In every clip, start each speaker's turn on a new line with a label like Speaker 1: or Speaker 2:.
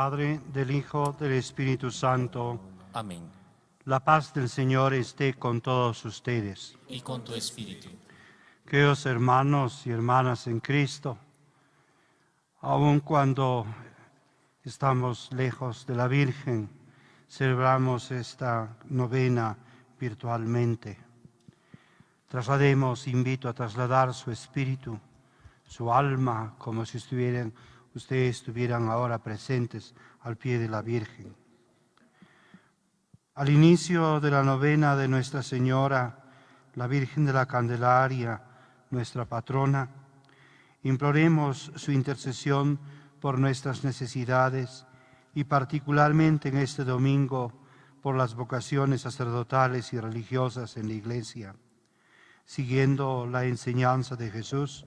Speaker 1: Padre, del Hijo, del Espíritu Santo.
Speaker 2: Amén.
Speaker 1: La paz del Señor esté con todos ustedes.
Speaker 2: Y con tu espíritu.
Speaker 1: Queridos hermanos y hermanas en Cristo, aun cuando estamos lejos de la Virgen, celebramos esta novena virtualmente. Invito a trasladar su espíritu, su alma, como si ustedes estuvieran ahora presentes al pie de la Virgen. Al inicio de la novena de Nuestra Señora, la Virgen de la Candelaria, nuestra patrona, imploremos su intercesión por nuestras necesidades y particularmente en este domingo por las vocaciones sacerdotales y religiosas en la Iglesia. Siguiendo la enseñanza de Jesús,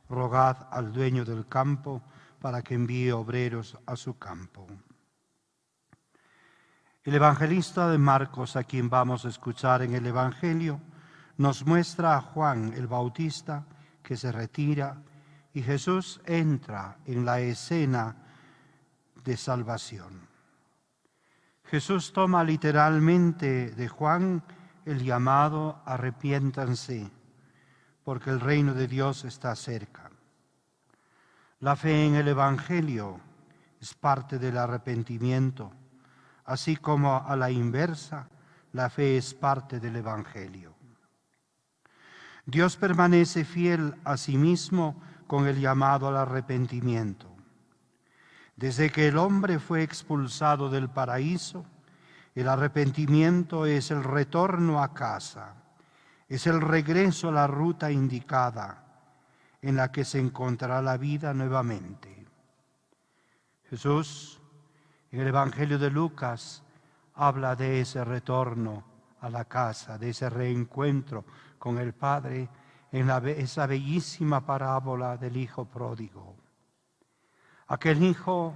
Speaker 1: rogad al dueño del campo para que envíe obreros a su campo. El evangelista de Marcos, a quien vamos a escuchar en el Evangelio, nos muestra a Juan el Bautista que se retira y Jesús entra en la escena de salvación. Jesús toma literalmente de Juan el llamado arrepiéntanse, porque el reino de Dios está cerca. La fe en el Evangelio es parte del arrepentimiento, así como a la inversa, la fe es parte del Evangelio. Dios permanece fiel a sí mismo con el llamado al arrepentimiento. Desde que el hombre fue expulsado del paraíso, el arrepentimiento es el retorno a casa, es el regreso a la ruta indicada en la que se encontrará la vida nuevamente. Jesús, en el Evangelio de Lucas, habla de ese retorno a la casa, de ese reencuentro con el Padre en esa bellísima parábola del Hijo pródigo. Aquel hijo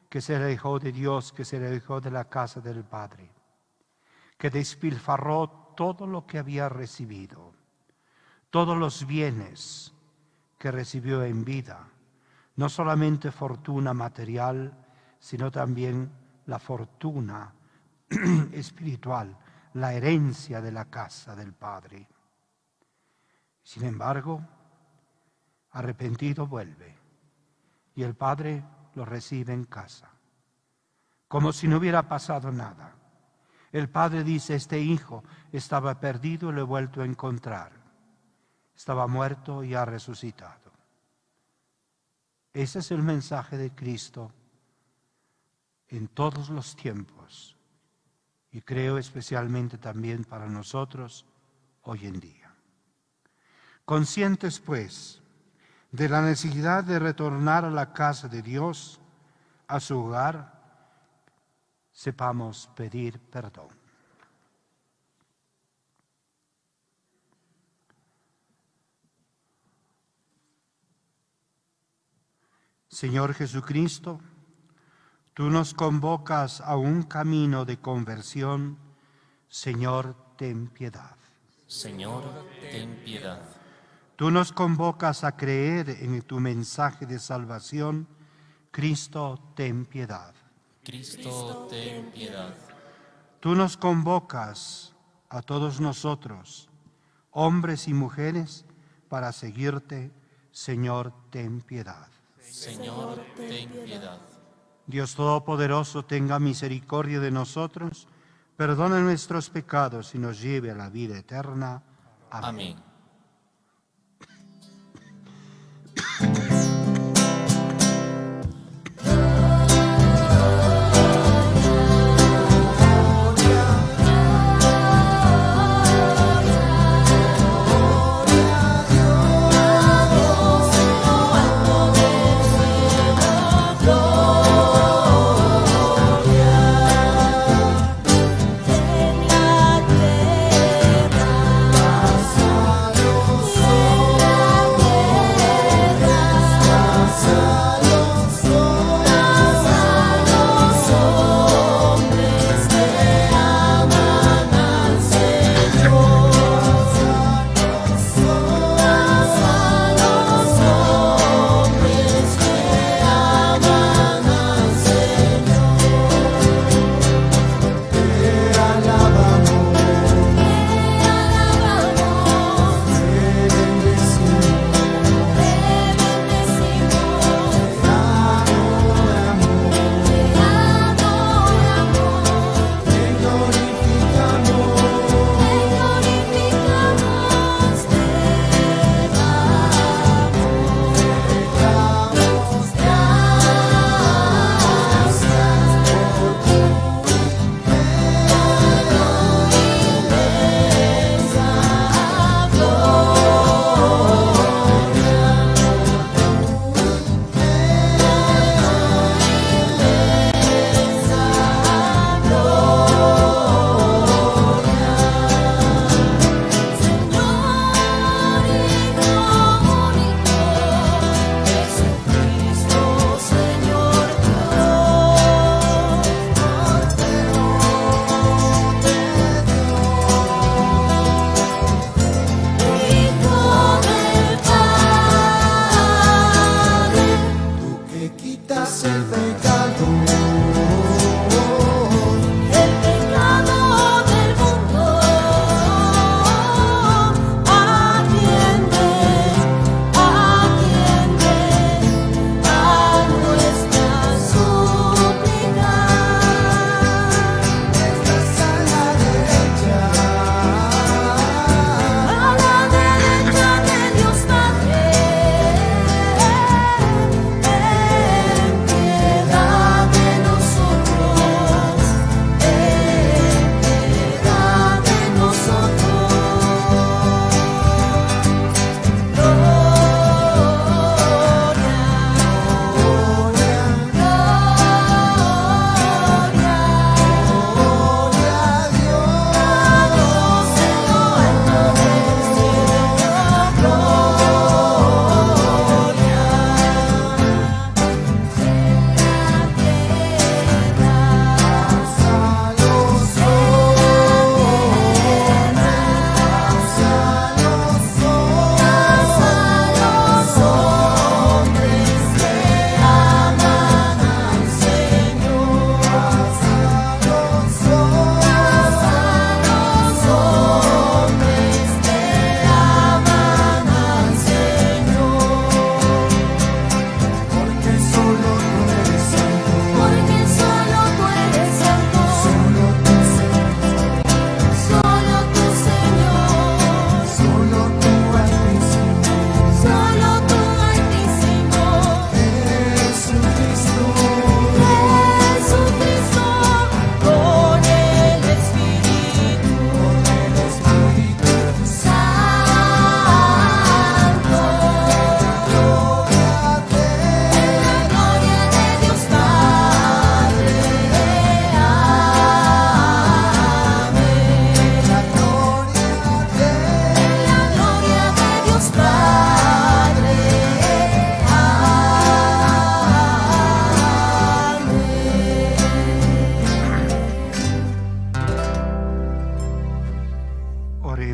Speaker 1: que se alejó de Dios, que se alejó de la casa del Padre, que despilfarró todo lo que había recibido, todos los bienes que recibió en vida, no solamente fortuna material, sino también la fortuna espiritual, la herencia de la casa del Padre. Sin embargo, arrepentido vuelve y el Padre lo recibe en casa, como si no hubiera pasado nada. El Padre dice, este hijo estaba perdido y lo he vuelto a encontrar. Estaba muerto y ha resucitado. Ese es el mensaje de Cristo en todos los tiempos y creo especialmente también para nosotros hoy en día. Conscientes, pues, de la necesidad de retornar a la casa de Dios, a su hogar, sepamos pedir perdón. Señor Jesucristo, tú nos convocas a un camino de conversión. Señor, ten piedad.
Speaker 2: Señor, ten piedad.
Speaker 1: Tú nos convocas a creer en tu mensaje de salvación. Cristo, ten piedad.
Speaker 2: Cristo, ten piedad.
Speaker 1: Tú nos convocas a todos nosotros, hombres y mujeres, para seguirte. Señor, ten piedad.
Speaker 2: Señor, ten piedad.
Speaker 1: Dios Todopoderoso, tenga misericordia de nosotros, perdone nuestros pecados y nos lleve a la vida eterna. Amén.
Speaker 2: Amén.
Speaker 3: En la tierra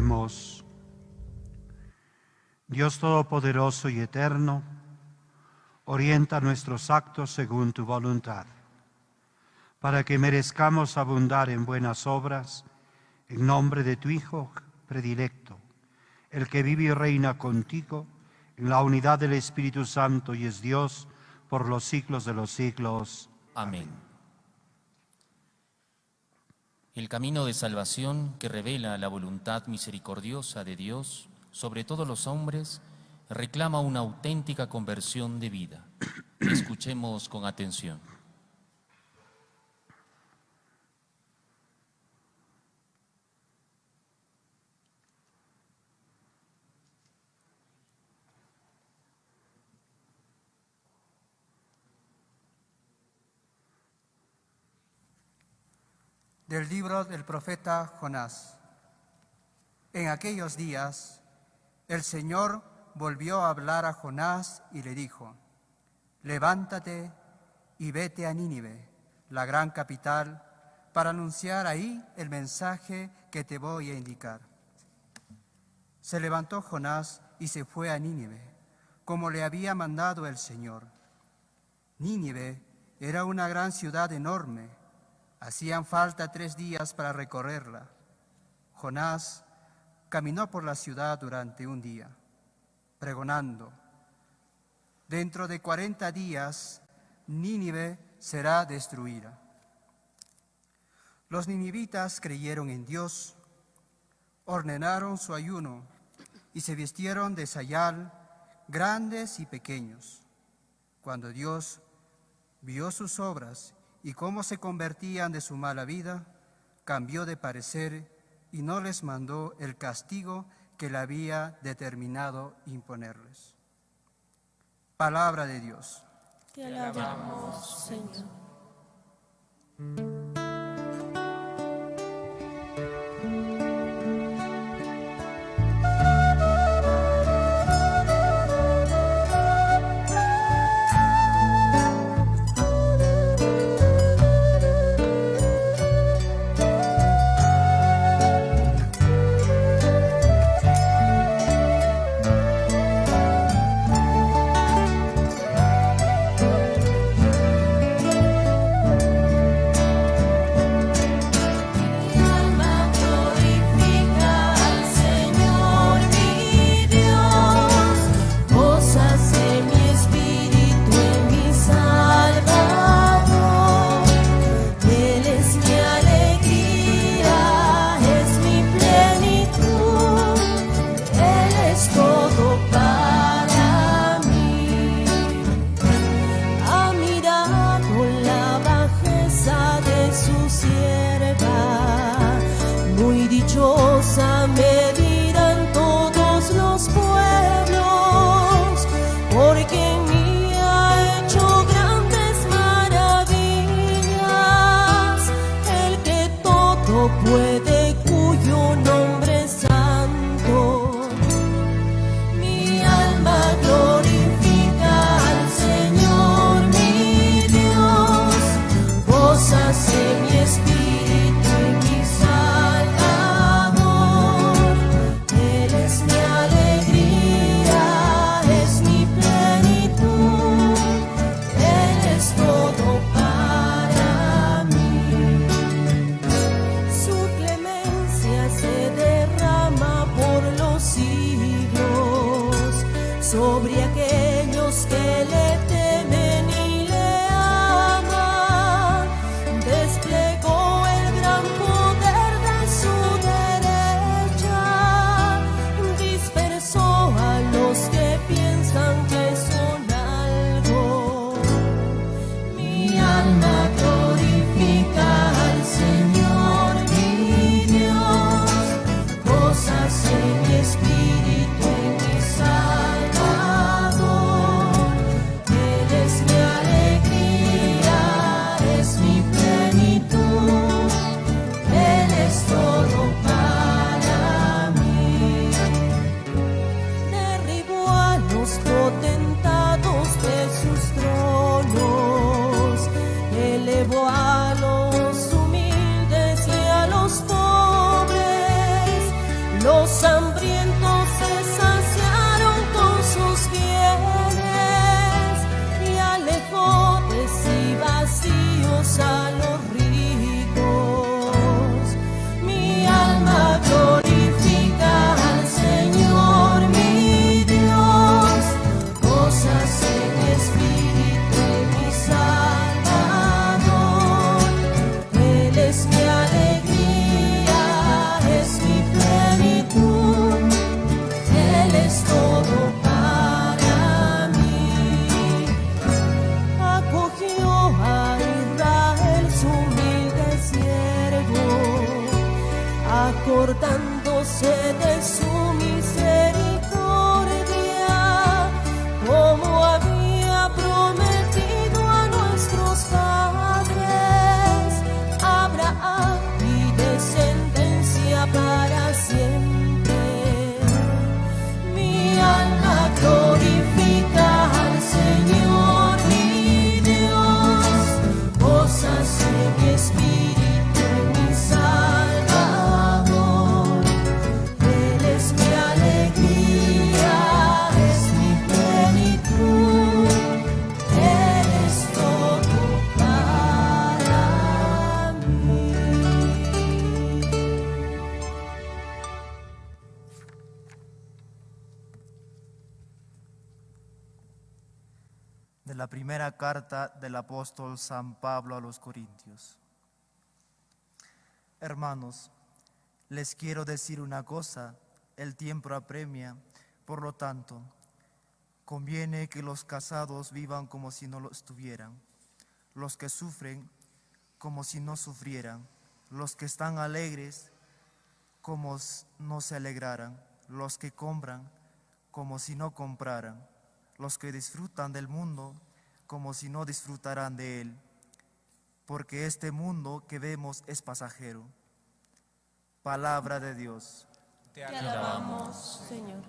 Speaker 1: Oremos. Dios Todopoderoso y Eterno, orienta nuestros actos según tu voluntad, para que merezcamos abundar en buenas obras, en nombre de tu Hijo predilecto, el que vive y reina contigo en la unidad del Espíritu Santo y es Dios por los siglos de los siglos.
Speaker 2: Amén. El camino de salvación que revela la voluntad misericordiosa de Dios sobre todos los hombres reclama una auténtica conversión de vida. Escuchemos con atención.
Speaker 3: Del libro del profeta Jonás. En aquellos días, el Señor volvió a hablar a Jonás y le dijo: levántate y vete a Nínive, la gran capital, para anunciar ahí el mensaje que te voy a indicar. Se levantó Jonás y se fue a Nínive, como le había mandado el Señor. Nínive era una gran ciudad enorme. Hacían falta 3 días para recorrerla. Jonás caminó por la ciudad durante un día, pregonando: dentro de 40 días, Nínive será destruida. Los ninivitas creyeron en Dios, ordenaron su ayuno y se vistieron de sayal, grandes y pequeños. Cuando Dios vio sus obras y cómo se convertían de su mala vida, cambió de parecer y no les mandó el castigo que le había determinado imponerles. Palabra de Dios.
Speaker 4: Te alabamos, Señor. Se acordándose de su misericordia, como había prometido a nuestros padres, Abraham y descendencia para siempre. Mi alma glorifica al Señor mi Dios, gozas en mi espíritu en mi Salvador. Él es mi alegría, es mi plenitud, Él es todo para mí.
Speaker 5: De la primera carta del apóstol San Pablo a los Corintios. Hermanos, les quiero decir una cosa, el tiempo apremia, por lo tanto, conviene que los casados vivan como si no lo estuvieran, los que sufren como si no sufrieran, los que están alegres como no se alegraran, los que compran como si no compraran, los que disfrutan del mundo como si no disfrutaran de él, porque este mundo que vemos es pasajero. Palabra de Dios.
Speaker 4: Te alabamos, Señor.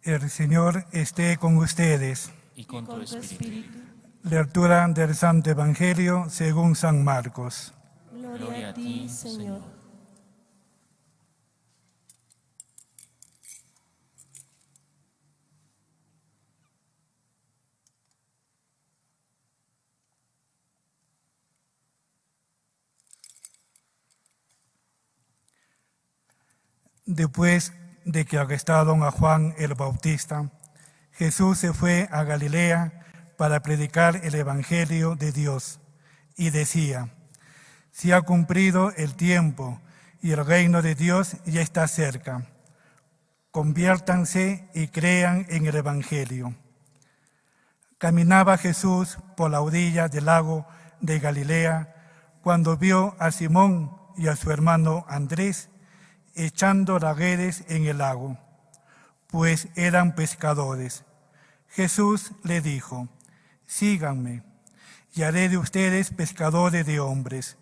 Speaker 6: El Señor esté con ustedes.
Speaker 2: Y con tu espíritu.
Speaker 6: Lectura del Santo Evangelio según San Marcos.
Speaker 4: Gloria a ti, Señor.
Speaker 6: Después de que arrestaron a Juan el Bautista, Jesús se fue a Galilea para predicar el Evangelio de Dios y decía: se ha cumplido el tiempo y el reino de Dios ya está cerca. Conviértanse y crean en el Evangelio. Caminaba Jesús por la orilla del lago de Galilea cuando vio a Simón y a su hermano Andrés echando las redes en el lago, pues eran pescadores. Jesús le dijo: síganme, y haré de ustedes pescadores de hombres.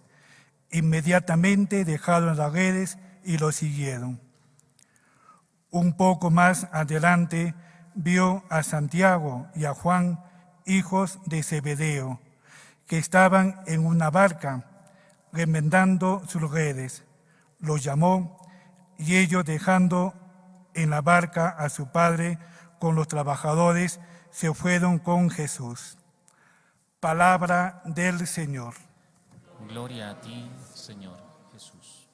Speaker 6: Inmediatamente dejaron las redes y lo siguieron. Un poco más adelante vio a Santiago y a Juan, hijos de Zebedeo, que estaban en una barca remendando sus redes. Los llamó y ellos, dejando en la barca a su padre con los trabajadores, se fueron con Jesús. Palabra del Señor.
Speaker 2: Gloria a ti, Señor Jesús.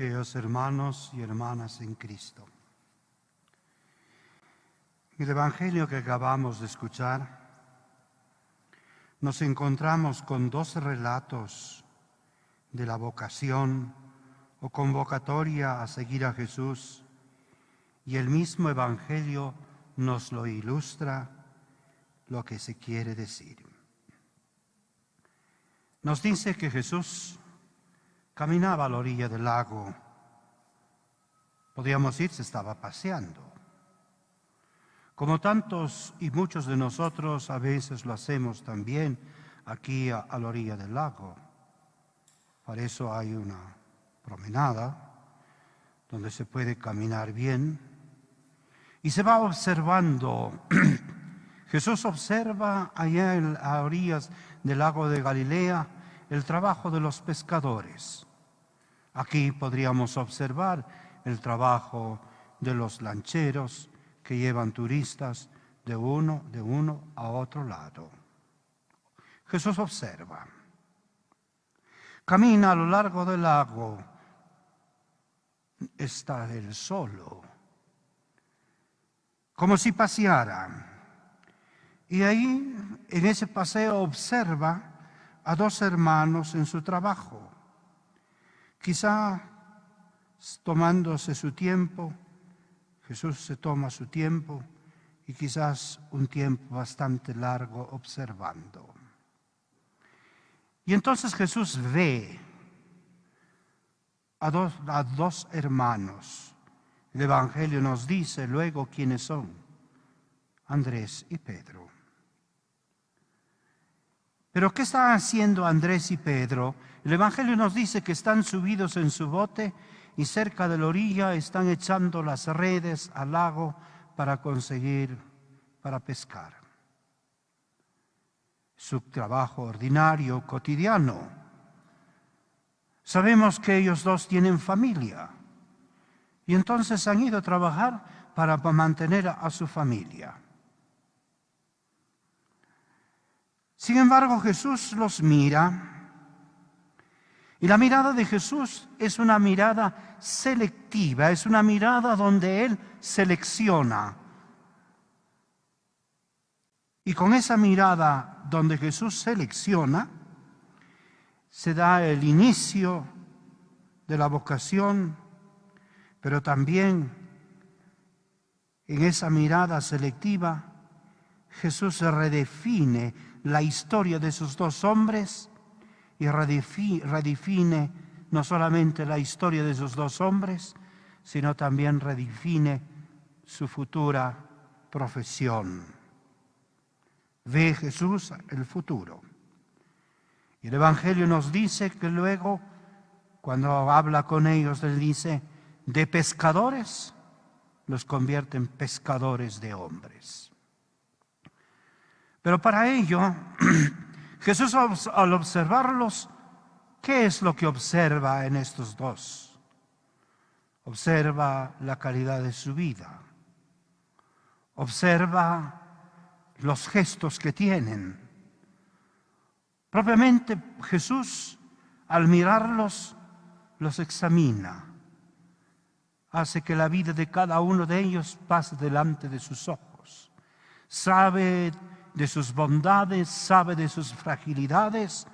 Speaker 1: Hermanos y hermanas en Cristo. En el Evangelio que acabamos de escuchar, nos encontramos con dos relatos de la vocación o convocatoria a seguir a Jesús, y el mismo Evangelio nos lo ilustra lo que se quiere decir. Nos dice que Jesús caminaba a la orilla del lago. Podríamos decir, se estaba paseando. Como tantos y muchos de nosotros a veces lo hacemos también aquí a la orilla del lago. Para eso hay una promenada donde se puede caminar bien y se va observando. Jesús observa allá a orillas del lago de Galilea el trabajo de los pescadores. Aquí podríamos observar el trabajo de los lancheros que llevan turistas de uno a otro lado. Jesús observa. Camina a lo largo del lago. Está él solo, como si paseara. Y ahí, en ese paseo, observa a dos hermanos en su trabajo. Quizá tomándose su tiempo, Jesús se toma su tiempo y quizás un tiempo bastante largo observando. Y entonces Jesús ve a dos hermanos. El Evangelio nos dice luego quiénes son: Andrés y Pedro. ¿Pero qué están haciendo Andrés y Pedro? El Evangelio nos dice que están subidos en su bote y cerca de la orilla están echando las redes al lago para pescar. Su trabajo ordinario, cotidiano. Sabemos que ellos dos tienen familia y entonces han ido a trabajar para mantener a su familia. Sin embargo, Jesús los mira. Y la mirada de Jesús es una mirada selectiva, es una mirada donde Él selecciona. Y con esa mirada donde Jesús selecciona, se da el inicio de la vocación, pero también en esa mirada selectiva, Jesús redefine la historia de esos dos hombres y redefine no solamente la historia de esos dos hombres, sino también redefine su futura profesión. Ve Jesús el futuro. Y el Evangelio nos dice que luego, cuando habla con ellos, Él dice, de pescadores, los convierte en pescadores de hombres. Pero para ello, Jesús, al observarlos, ¿qué es lo que observa en estos dos? Observa la calidad de su vida. Observa los gestos que tienen. Propiamente Jesús, al mirarlos, los examina. Hace que la vida de cada uno de ellos pase delante de sus ojos. Sabe de sus bondades, sabe de sus fragilidades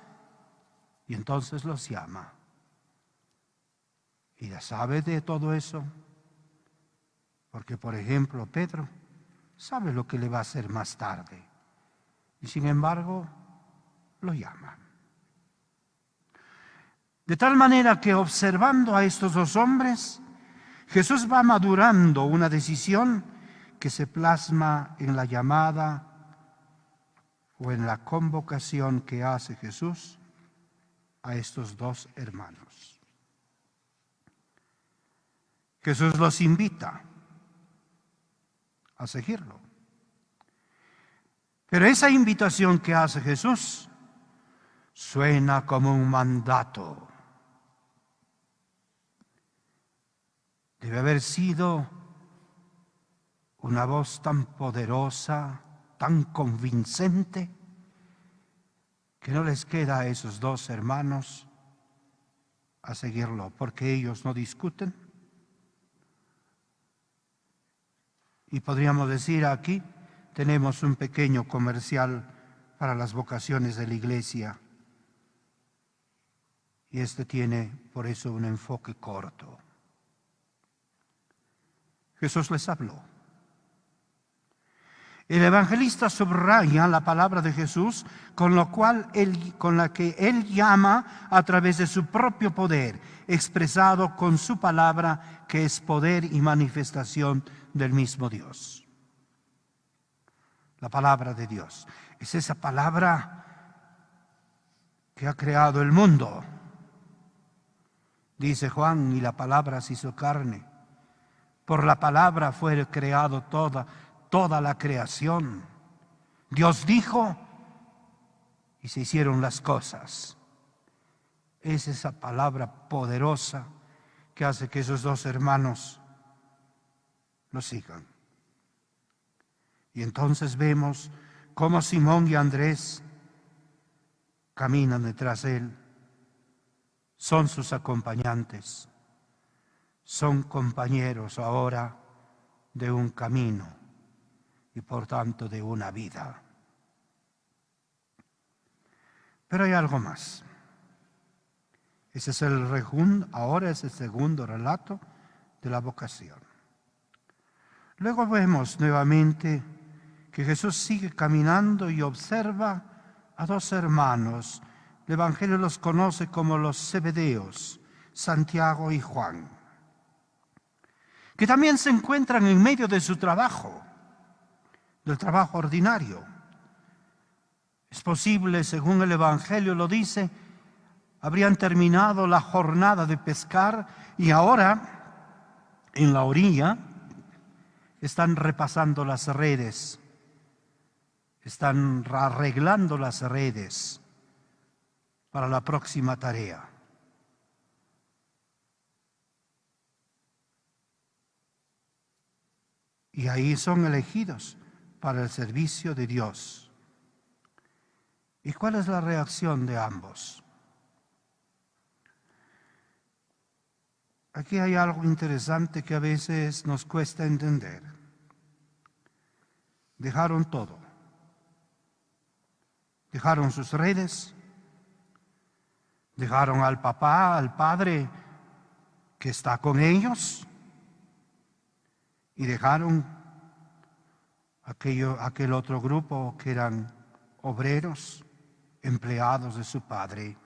Speaker 1: y entonces los llama. Y ya sabe de todo eso, porque por ejemplo Pedro sabe lo que le va a hacer más tarde y sin embargo lo llama. De tal manera que observando a estos dos hombres, Jesús va madurando una decisión que se plasma en la llamada o en la convocación que hace Jesús a estos dos hermanos. Jesús los invita a seguirlo. Pero esa invitación que hace Jesús suena como un mandato. Debe haber sido una voz tan poderosa, tan convincente, que no les queda a esos dos hermanos a seguirlo, porque ellos no discuten. Y podríamos decir, aquí tenemos un pequeño comercial para las vocaciones de la Iglesia. Y este tiene por eso un enfoque corto. Jesús les habló. El evangelista subraya la palabra de Jesús, con la que él llama a través de su propio poder, expresado con su palabra, que es poder y manifestación del mismo Dios. La palabra de Dios es esa palabra que ha creado el mundo. Dice Juan, y la palabra se hizo carne. Por la palabra fue creado toda la creación. Dios dijo y se hicieron las cosas. Es esa palabra poderosa que hace que esos dos hermanos lo sigan. Y entonces vemos cómo Simón y Andrés caminan detrás de él. Son sus acompañantes. Son compañeros ahora de un camino y por tanto de una vida. Pero hay algo más. Ahora es el segundo relato de la vocación. Luego vemos nuevamente que Jesús sigue caminando y observa a dos hermanos. El Evangelio los conoce como los Zebedeos, Santiago y Juan, que también se encuentran en medio de su trabajo, del trabajo ordinario. Es posible, según el Evangelio lo dice, habrían terminado la jornada de pescar y ahora, en la orilla, están repasando las redes, están arreglando las redes para la próxima tarea. Y ahí son elegidos para el servicio de Dios. ¿Y cuál es la reacción de ambos? Aquí hay algo interesante que a veces nos cuesta entender. Dejaron todo. Dejaron sus redes, dejaron al papá, al padre que está con ellos, y dejaron aquel otro grupo que eran obreros, empleados de su padre.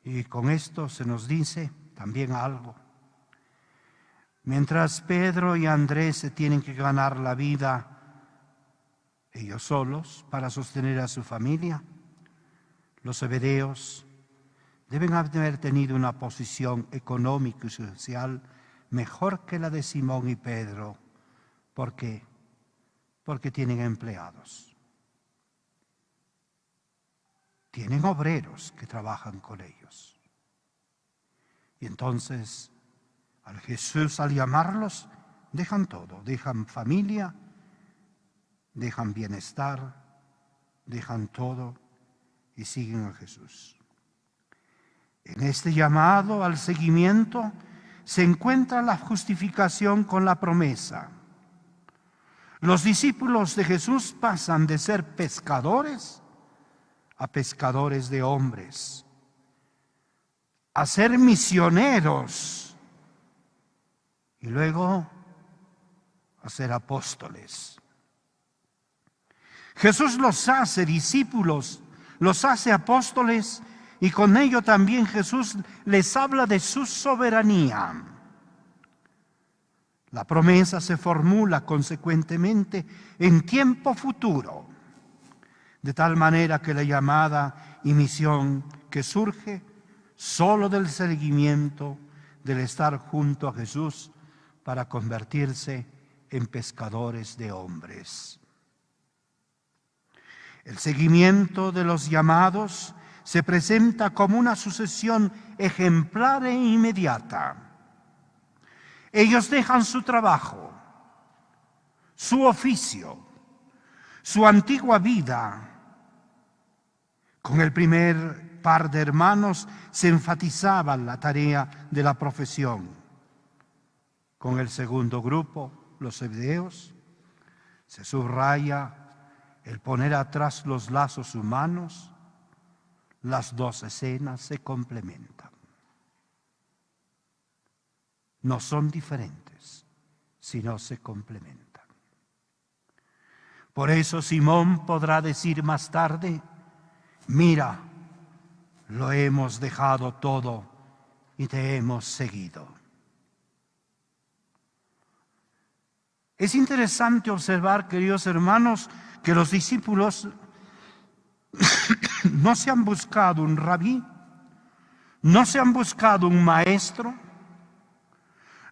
Speaker 1: Y con esto se nos dice también algo. Mientras Pedro y Andrés se tienen que ganar la vida ellos solos para sostener a su familia, los Zebedeos deben haber tenido una posición económica y social mejor que la de Simón y Pedro. ¿Por qué? Porque tienen empleados. Tienen obreros que trabajan con ellos. Y entonces, Jesús al llamarlos, dejan todo, dejan familia, dejan bienestar, dejan todo y siguen a Jesús. En este llamado al seguimiento se encuentra la justificación con la promesa. Los discípulos de Jesús pasan de ser pescadores a pescadores de hombres, a ser misioneros y luego a ser apóstoles. Jesús los hace discípulos, los hace apóstoles, y con ello también Jesús les habla de su soberanía. La promesa se formula consecuentemente en tiempo futuro, de tal manera que la llamada y misión que surge solo del seguimiento, del estar junto a Jesús para convertirse en pescadores de hombres. El seguimiento de los llamados se presenta como una sucesión ejemplar e inmediata. Ellos dejan su trabajo, su oficio, su antigua vida, con el primer par de hermanos se enfatizaba la tarea de la profesión. Con el segundo grupo, los Zebedeos, se subraya el poner atrás los lazos humanos. Las dos escenas se complementan. No son diferentes, sino se complementan. Por eso Simón podrá decir más tarde: mira, lo hemos dejado todo y te hemos seguido. Es interesante observar, queridos hermanos, que los discípulos no se han buscado un rabí, no se han buscado un maestro,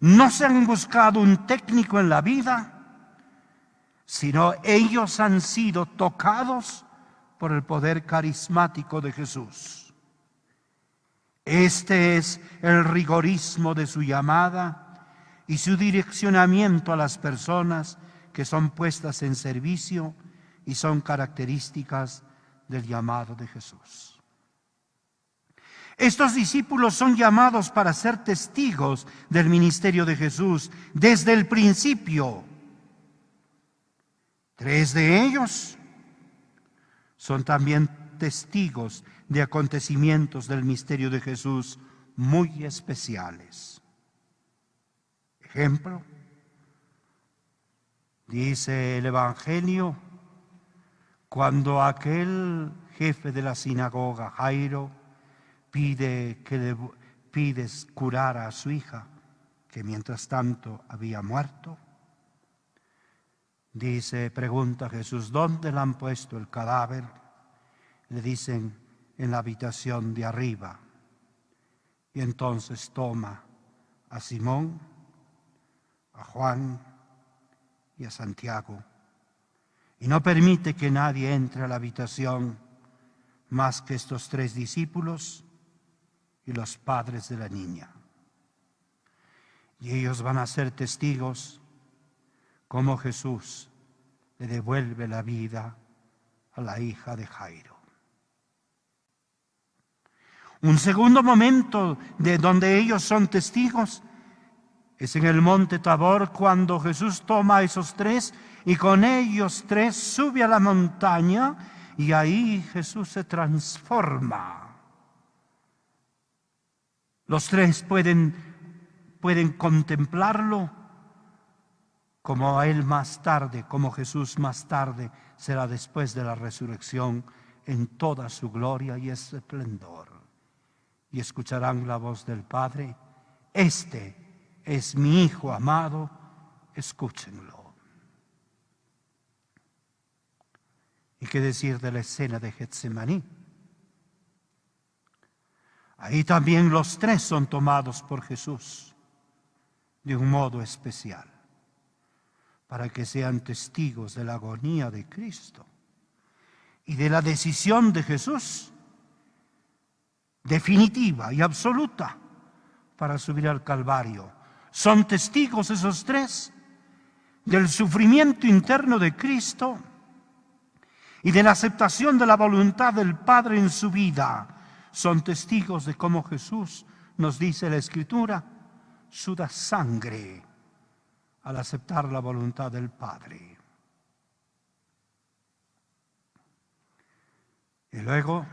Speaker 1: no se han buscado un técnico en la vida, sino ellos han sido tocados por el poder carismático de Jesús. Este es el rigorismo de su llamada y su direccionamiento a las personas que son puestas en servicio y son características del llamado de Jesús. Estos discípulos son llamados para ser testigos del ministerio de Jesús desde el principio. 3 de ellos son también testigos de acontecimientos del misterio de Jesús muy especiales. Ejemplo, dice el Evangelio, cuando aquel jefe de la sinagoga, Jairo, pide curar a su hija, que mientras tanto había muerto, pregunta Jesús: ¿dónde le han puesto el cadáver? Le dicen: en la habitación de arriba. Y entonces toma a Simón, a Juan y a Santiago, y no permite que nadie entre a la habitación más que estos 3 discípulos y los padres de la niña. Y ellos van a ser testigos cómo Jesús le devuelve la vida a la hija de Jairo. Un segundo momento de donde ellos son testigos es en el monte Tabor, cuando Jesús toma a esos 3 y con ellos 3 sube a la montaña, y ahí Jesús se transforma. Los 3 pueden contemplarlo como él más tarde, como Jesús más tarde será después de la resurrección en toda su gloria y esplendor. Y escucharán la voz del Padre: este es mi Hijo amado, escúchenlo. ¿Y qué decir de la escena de Getsemaní? Ahí también los 3 son tomados por Jesús de un modo especial, para que sean testigos de la agonía de Cristo y de la decisión de Jesús definitiva y absoluta para subir al Calvario. Son testigos esos 3 del sufrimiento interno de Cristo y de la aceptación de la voluntad del Padre en su vida. Son testigos de cómo Jesús, nos dice la Escritura, suda sangre al aceptar la voluntad del Padre. Y luego,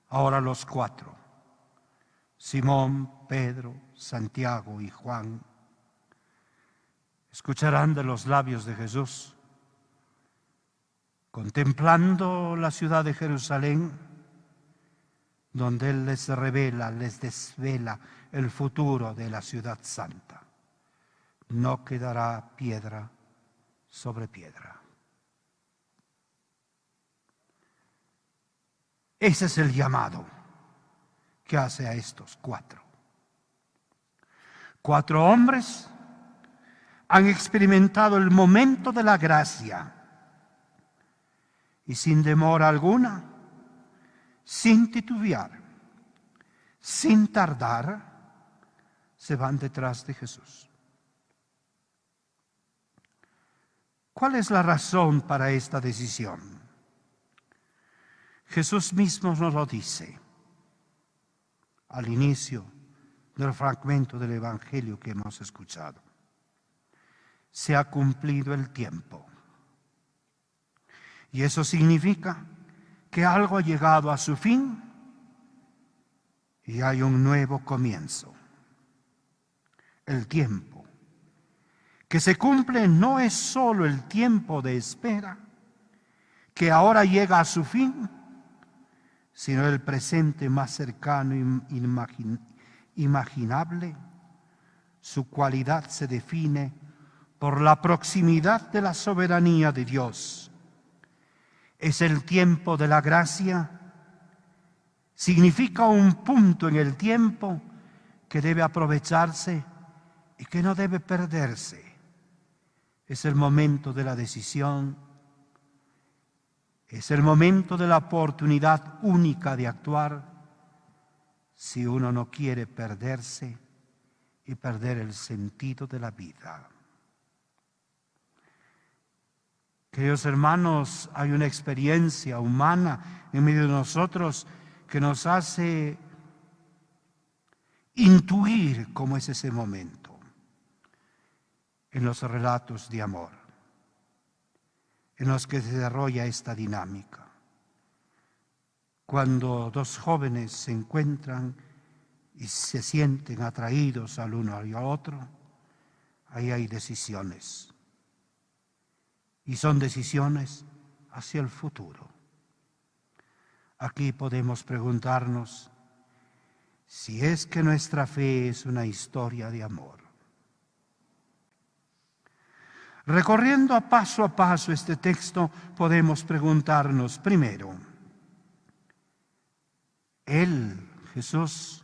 Speaker 1: ahora los 4, Simón, Pedro, Santiago y Juan, escucharán de los labios de Jesús, contemplando la ciudad de Jerusalén, donde Él les revela, les desvela el futuro de la ciudad santa. No quedará piedra sobre piedra. Ese es el llamado que hace a estos 4. 4 hombres han experimentado el momento de la gracia y sin demora alguna, sin titubear, sin tardar, se van detrás de Jesús. ¿Cuál es la razón para esta decisión? Jesús mismo nos lo dice. al inicio del fragmento del Evangelio que hemos escuchado. Se ha cumplido el tiempo. Y eso significa que algo ha llegado a su fin y hay un nuevo comienzo. El tiempo que se cumple no es solo el tiempo de espera, que ahora llega a su fin, sino el presente más cercano e imaginable. Su cualidad se define por la proximidad de la soberanía de Dios. Es el tiempo de la gracia. Significa un punto en el tiempo que debe aprovecharse y que no debe perderse. Es el momento de la decisión. Es el momento de la oportunidad única de actuar si uno no quiere perderse y perder el sentido de la vida. Queridos hermanos, hay una experiencia humana en medio de nosotros que nos hace intuir cómo es ese momento en los relatos de amor, en los que se desarrolla esta dinámica. Cuando dos jóvenes se encuentran y se sienten atraídos al uno y al otro, ahí hay decisiones. Y son decisiones hacia el futuro. Aquí podemos preguntarnos si es que nuestra fe es una historia de amor. Recorriendo a paso este texto, podemos preguntarnos primero, Él, Jesús,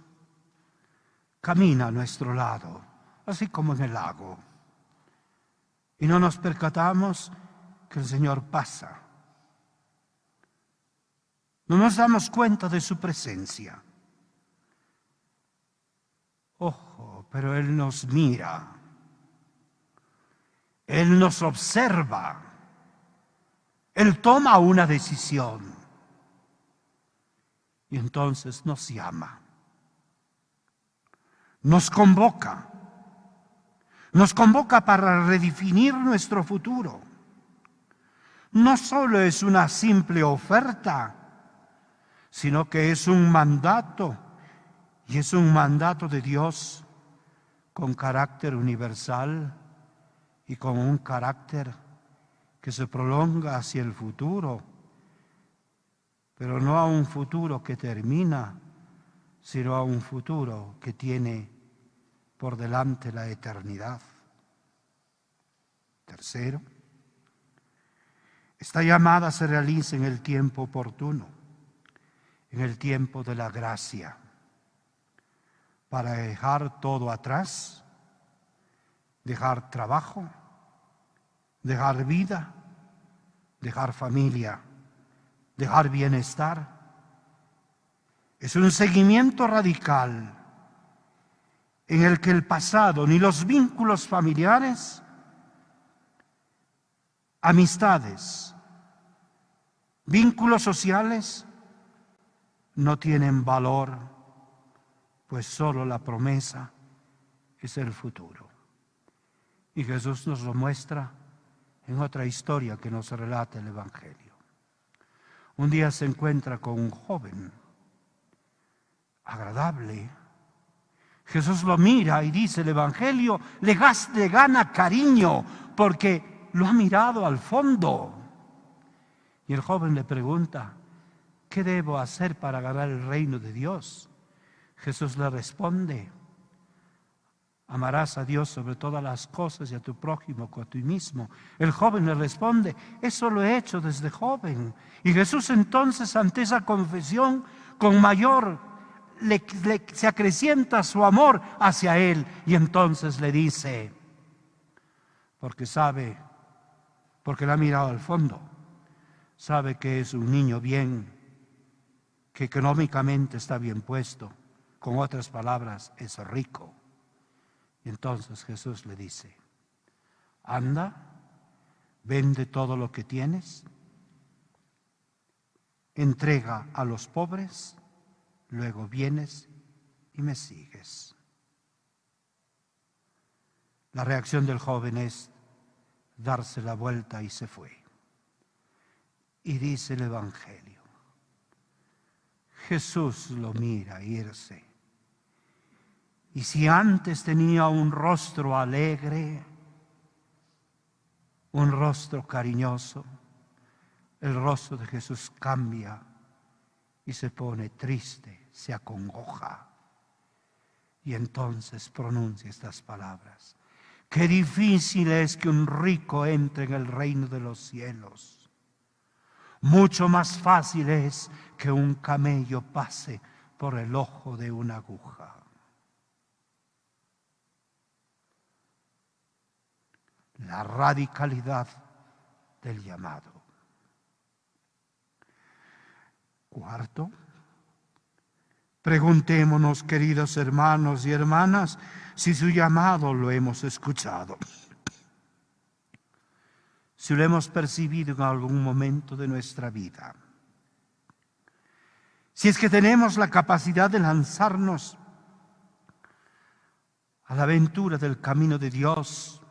Speaker 1: camina a nuestro lado, así como en el lago, y no nos percatamos que el Señor pasa. No nos damos cuenta de su presencia. Ojo, pero Él nos mira. Él nos observa. Él toma una decisión. Y entonces nos llama. Nos convoca. Nos convoca para redefinir nuestro futuro. No solo es una simple oferta, sino que es un mandato, y es un mandato de Dios con carácter universal y con un carácter que se prolonga hacia el futuro, pero no a un futuro que termina, sino a un futuro que tiene por delante la eternidad. Tercero, esta llamada se realiza en el tiempo oportuno, en el tiempo de la gracia, para dejar todo atrás, dejar trabajo, dejar vida, dejar familia, dejar bienestar. Es un seguimiento radical en el que el pasado, ni los vínculos familiares, amistades, vínculos sociales no tienen valor, pues solo la promesa es el futuro. Y Jesús nos lo muestra en otra historia que nos relata el Evangelio. Un día se encuentra con un joven agradable. Jesús lo mira y dice el Evangelio, le gana cariño porque lo ha mirado al fondo. Y el joven le pregunta, ¿qué debo hacer para ganar el reino de Dios? Jesús le responde, amarás a Dios sobre todas las cosas y a tu prójimo como a ti mismo. El joven le responde, eso lo he hecho desde joven. Y Jesús entonces, ante esa confesión, con mayor se acrecienta su amor hacia él. Y entonces le dice, porque le ha mirado al fondo, sabe que es un niño bien, que económicamente está bien puesto. Con otras palabras, es rico. Y entonces Jesús le dice, anda, vende todo lo que tienes, entrega a los pobres, luego vienes y me sigues. La reacción del joven es darse la vuelta y se fue. Y dice el Evangelio, Jesús lo mira irse. Y si antes tenía un rostro alegre, un rostro cariñoso, el rostro de Jesús cambia y se pone triste, se acongoja. Y entonces pronuncia estas palabras. Qué difícil es que un rico entre en el reino de los cielos. Mucho más fácil es que un camello pase por el ojo de una aguja. La radicalidad del llamado. Cuarto, preguntémonos, queridos hermanos y hermanas, si su llamado lo hemos escuchado, si lo hemos percibido en algún momento de nuestra vida. Si es que tenemos la capacidad de lanzarnos a la aventura del camino de Dios.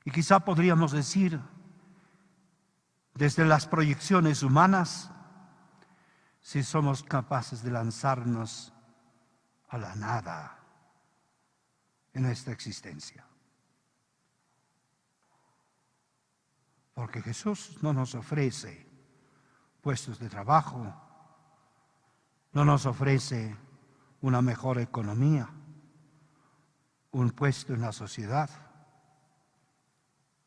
Speaker 1: Y quizá podríamos decir, desde las proyecciones humanas, si somos capaces de lanzarnos a la nada en nuestra existencia. Porque Jesús no nos ofrece puestos de trabajo, no nos ofrece una mejor economía, un puesto en la sociedad,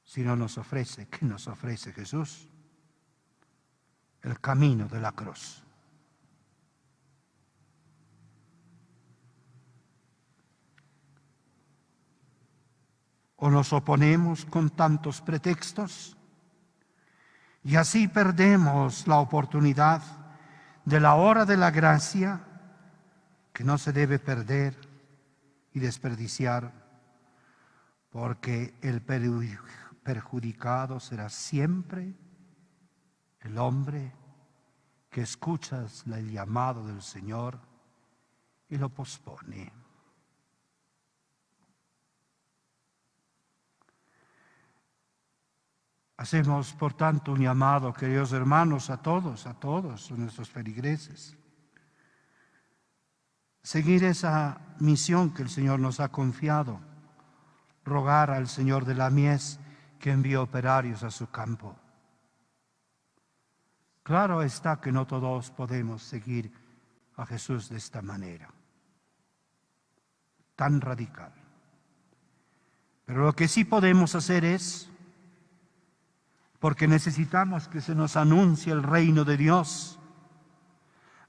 Speaker 1: sino nos ofrece, ¿qué nos ofrece Jesús? El camino de la cruz. O nos oponemos con tantos pretextos y así perdemos la oportunidad de la hora de la gracia que no se debe perder y desperdiciar, porque el perjudicado será siempre el hombre que escucha el llamado del Señor y lo pospone. Hacemos, por tanto, un llamado, queridos hermanos, a todos nuestros feligreses. Seguir esa misión que el Señor nos ha confiado, rogar al Señor de la mies que envíe operarios a su campo. Claro está que no todos podemos seguir a Jesús de esta manera, tan radical. Pero lo que sí podemos hacer es, porque necesitamos que se nos anuncie el reino de Dios,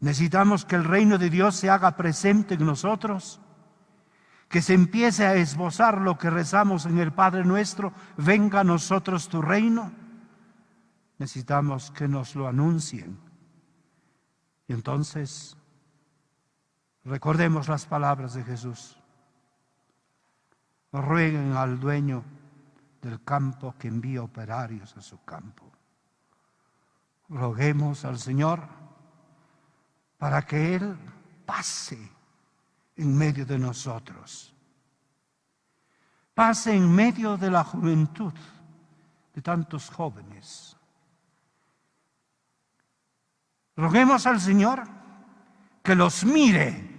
Speaker 1: necesitamos que el reino de Dios se haga presente en nosotros, que se empiece a esbozar lo que rezamos en el Padre Nuestro, venga a nosotros tu reino. Necesitamos que nos lo anuncien. Y entonces, recordemos las palabras de Jesús. Rueguen al dueño del campo que envíe operarios a su campo. Roguemos al Señor para que Él pase en medio de nosotros. Pase en medio de la juventud, de tantos jóvenes. Roguemos al Señor que los mire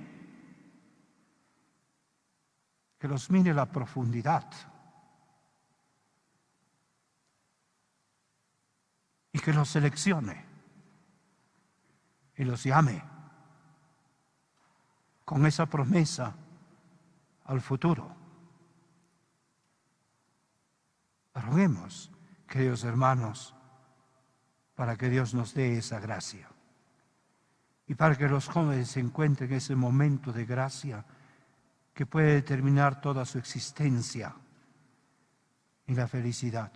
Speaker 1: la profundidad y que los seleccione y los llame con esa promesa al futuro. Roguemos, queridos hermanos, para que Dios nos dé esa gracia y para que los jóvenes se encuentren ese momento de gracia que puede determinar toda su existencia y la felicidad.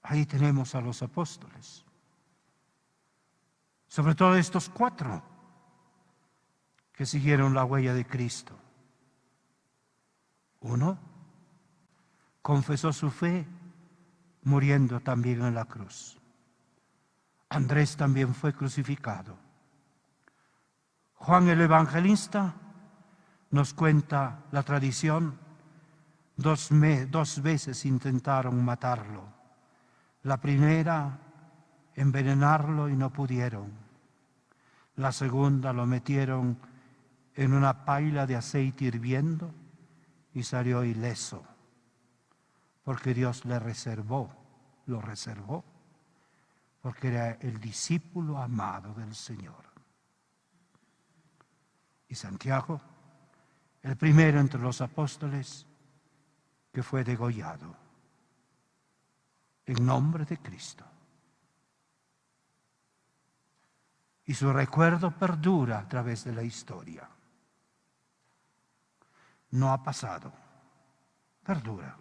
Speaker 1: Ahí tenemos a los apóstoles, sobre todo estos 4 que siguieron la huella de Cristo. Uno confesó su fe muriendo también en la cruz. Andrés también fue crucificado. Juan el Evangelista nos cuenta la tradición, dos veces intentaron matarlo. La primera, envenenarlo y no pudieron. La segunda, lo metieron en una paila de aceite hirviendo y salió ileso, porque Dios lo reservó, porque era el discípulo amado del Señor. Y Santiago, el primero entre los apóstoles, que fue degollado en nombre de Cristo. Y su recuerdo perdura a través de la historia. No ha pasado, perdura.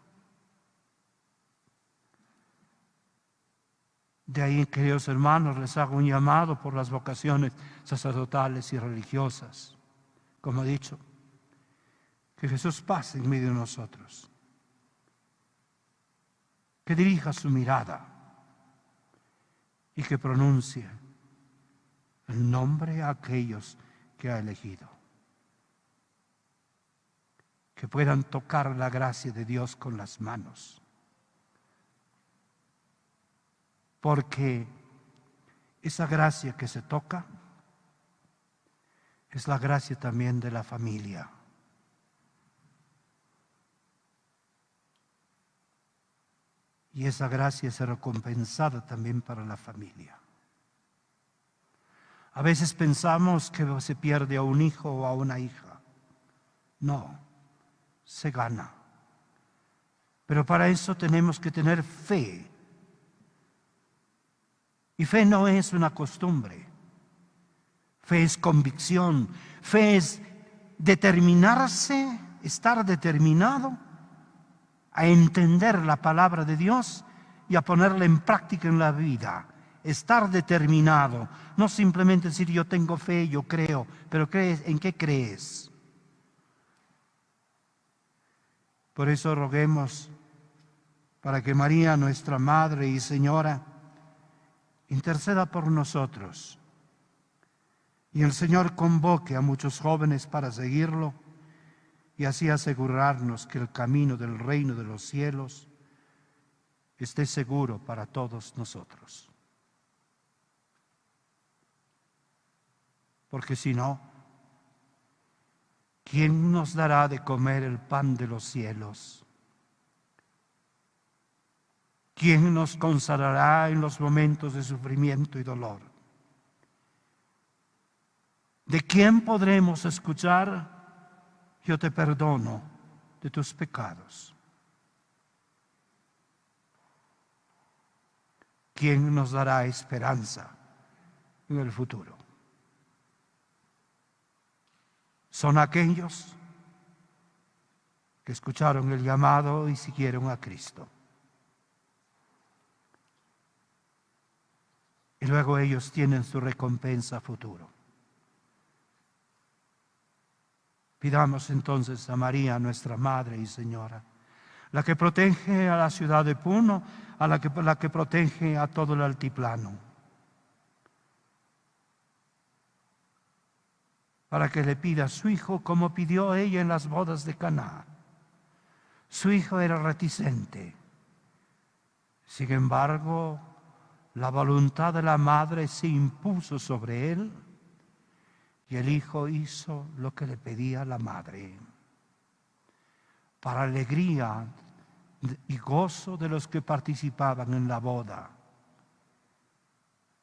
Speaker 1: De ahí, queridos hermanos, les hago un llamado por las vocaciones sacerdotales y religiosas. Como he dicho, que Jesús pase en medio de nosotros, que dirija su mirada y que pronuncie el nombre a aquellos que ha elegido. Que puedan tocar la gracia de Dios con las manos. Porque esa gracia que se toca es la gracia también de la familia. Y esa gracia es recompensada también para la familia. A veces pensamos que se pierde a un hijo o a una hija. No, se gana. Pero para eso tenemos que tener fe. Y fe no es una costumbre. Fe es convicción. Fe es determinarse, estar determinado a entender la palabra de Dios y a ponerla en práctica en la vida. Estar determinado, no simplemente decir yo tengo fe, yo creo, pero ¿en qué crees? Por eso roguemos para que María, nuestra Madre y Señora, interceda por nosotros y el Señor convoque a muchos jóvenes para seguirlo y así asegurarnos que el camino del reino de los cielos esté seguro para todos nosotros. Porque si no, ¿quién nos dará de comer el pan de los cielos? ¿Quién nos consolará en los momentos de sufrimiento y dolor? ¿De quién podremos escuchar? Yo te perdono de tus pecados. ¿Quién nos dará esperanza en el futuro? Son aquellos que escucharon el llamado y siguieron a Cristo. Y luego ellos tienen su recompensa futuro. Pidamos entonces a María, nuestra Madre y Señora, la que protege a la ciudad de Puno, la que protege a todo el altiplano, para que le pida a su hijo como pidió ella en las bodas de Caná. Su hijo era reticente. Sin embargo, la voluntad de la madre se impuso sobre él y el hijo hizo lo que le pedía la madre. Para alegría y gozo de los que participaban en la boda,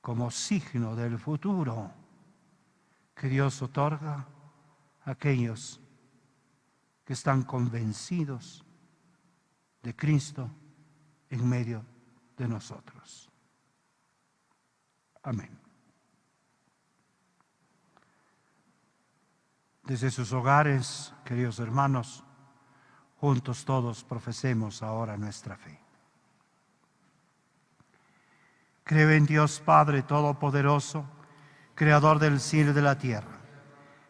Speaker 1: como signo del futuro que Dios otorga a aquellos que están convencidos de Cristo en medio de nosotros. Amén. Desde sus hogares, queridos hermanos, juntos todos profesemos ahora nuestra fe. Creo en Dios Padre Todopoderoso, Creador del cielo y de la tierra.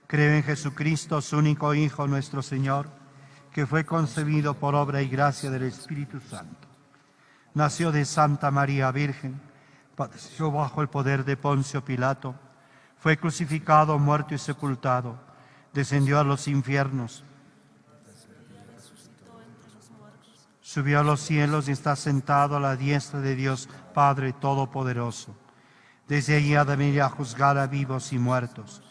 Speaker 1: Creo en Jesucristo, su único Hijo, nuestro Señor, que fue concebido por obra y gracia del Espíritu Santo. Nació de Santa María Virgen, padeció bajo el poder de Poncio Pilato, fue crucificado, muerto y sepultado, descendió a los infiernos, subió a los cielos y está sentado a la diestra de Dios Padre Todopoderoso. Desde allí ha de venir a juzgar a vivos y muertos.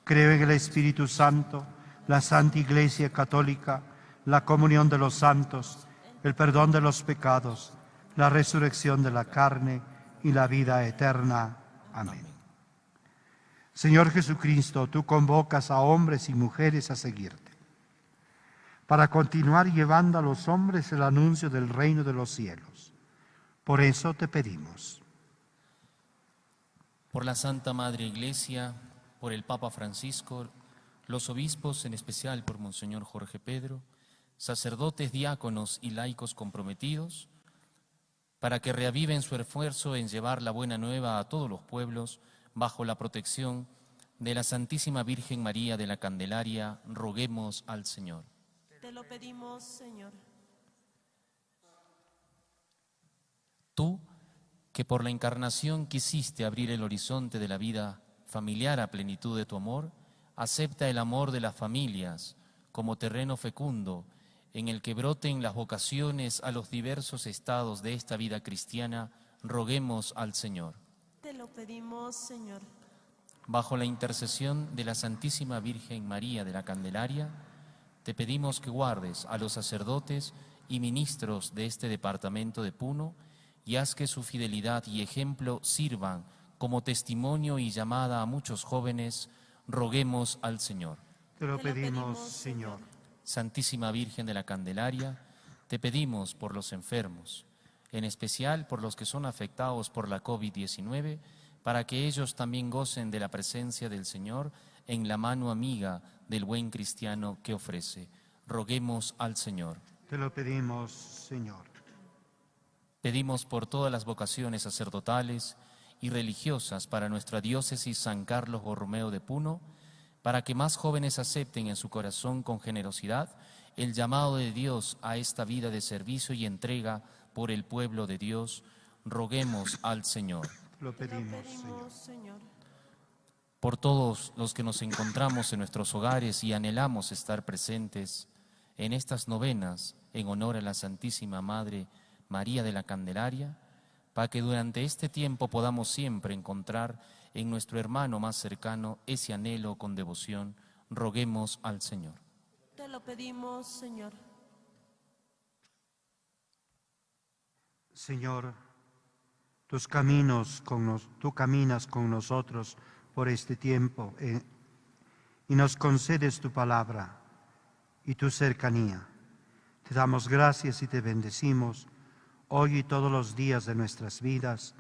Speaker 1: Creo en el Espíritu Santo, la Santa Iglesia Católica, la comunión de los santos, el perdón de los pecados, la resurrección de la carne y la vida eterna. Amén. Señor Jesucristo, tú convocas a hombres y mujeres a seguirte, para continuar llevando a los hombres el anuncio del reino de los cielos. Por eso te pedimos.
Speaker 2: Por la Santa Madre Iglesia, por el Papa Francisco, los obispos, en especial por Monseñor Jorge Pedro, sacerdotes, diáconos y laicos comprometidos, para que reaviven su esfuerzo en llevar la buena nueva a todos los pueblos, bajo la protección de la Santísima Virgen María de la Candelaria, roguemos al Señor.
Speaker 4: Te lo pedimos, Señor.
Speaker 2: Tú, que por la encarnación quisiste abrir el horizonte de la vida familiar a plenitud de tu amor, acepta el amor de las familias como terreno fecundo en el que broten las vocaciones a los diversos estados de esta vida cristiana, roguemos al Señor.
Speaker 4: Te lo pedimos, Señor.
Speaker 2: Bajo la intercesión de la Santísima Virgen María de la Candelaria, te pedimos que guardes a los sacerdotes y ministros de este departamento de Puno y haz que su fidelidad y ejemplo sirvan como testimonio y llamada a muchos jóvenes, roguemos al Señor.
Speaker 1: Te lo pedimos, Señor.
Speaker 2: Santísima Virgen de la Candelaria, te pedimos por los enfermos, en especial por los que son afectados por la COVID-19, para que ellos también gocen de la presencia del Señor en la mano amiga del buen cristiano que ofrece. Roguemos al Señor.
Speaker 1: Te lo pedimos, Señor.
Speaker 2: Pedimos por todas las vocaciones sacerdotales y religiosas para nuestra diócesis San Carlos Borromeo de Puno, para que más jóvenes acepten en su corazón con generosidad el llamado de Dios a esta vida de servicio y entrega por el pueblo de Dios. Roguemos al Señor.
Speaker 1: Lo
Speaker 4: Te
Speaker 1: pedimos,
Speaker 4: lo pedimos,
Speaker 1: Señor.
Speaker 4: Señor.
Speaker 2: Por todos los que nos encontramos en nuestros hogares y anhelamos estar presentes en estas novenas en honor a la Santísima Madre María de la Candelaria, para que durante este tiempo podamos siempre encontrar en nuestro hermano más cercano ese anhelo con devoción, roguemos al Señor.
Speaker 4: Te lo pedimos, Señor.
Speaker 1: Señor, tú caminas con nosotros por este tiempo y nos concedes tu palabra y tu cercanía. Te damos gracias y te bendecimos hoy y todos los días de nuestras vidas.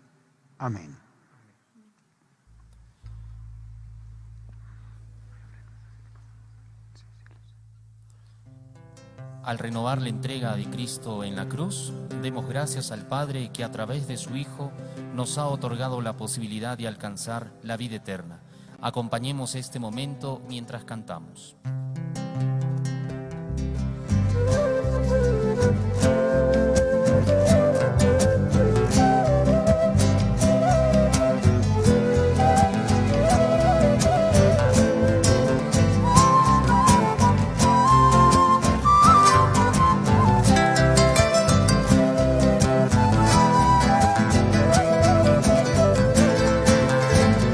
Speaker 1: Amén.
Speaker 2: Al renovar la entrega de Cristo en la cruz, demos gracias al Padre que a través de su Hijo nos ha otorgado la posibilidad de alcanzar la vida eterna. Acompañemos este momento mientras cantamos.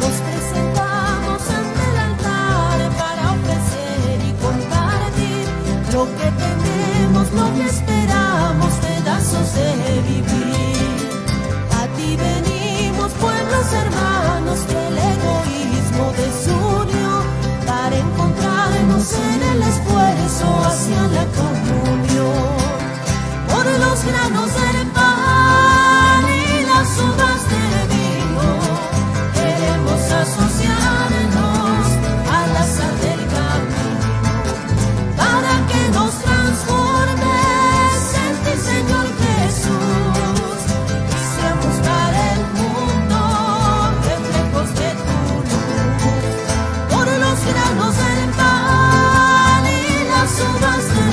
Speaker 4: Nos presentamos ante el altar para ofrecer y compartir lo que tenemos, lo que esperamos, pedazos de vivir. A ti venimos, pueblos hermanos, que el egoísmo desunió para encontrarnos en el esfuerzo hacia la comunión. Por los granos del pan y las uvas del vino, queremos asociarnos al azar del camino, para que nos transformes en ti, Señor Jesús, y seamos para el mundo reflejos de tu luz. Por los granos del pan y las uvas del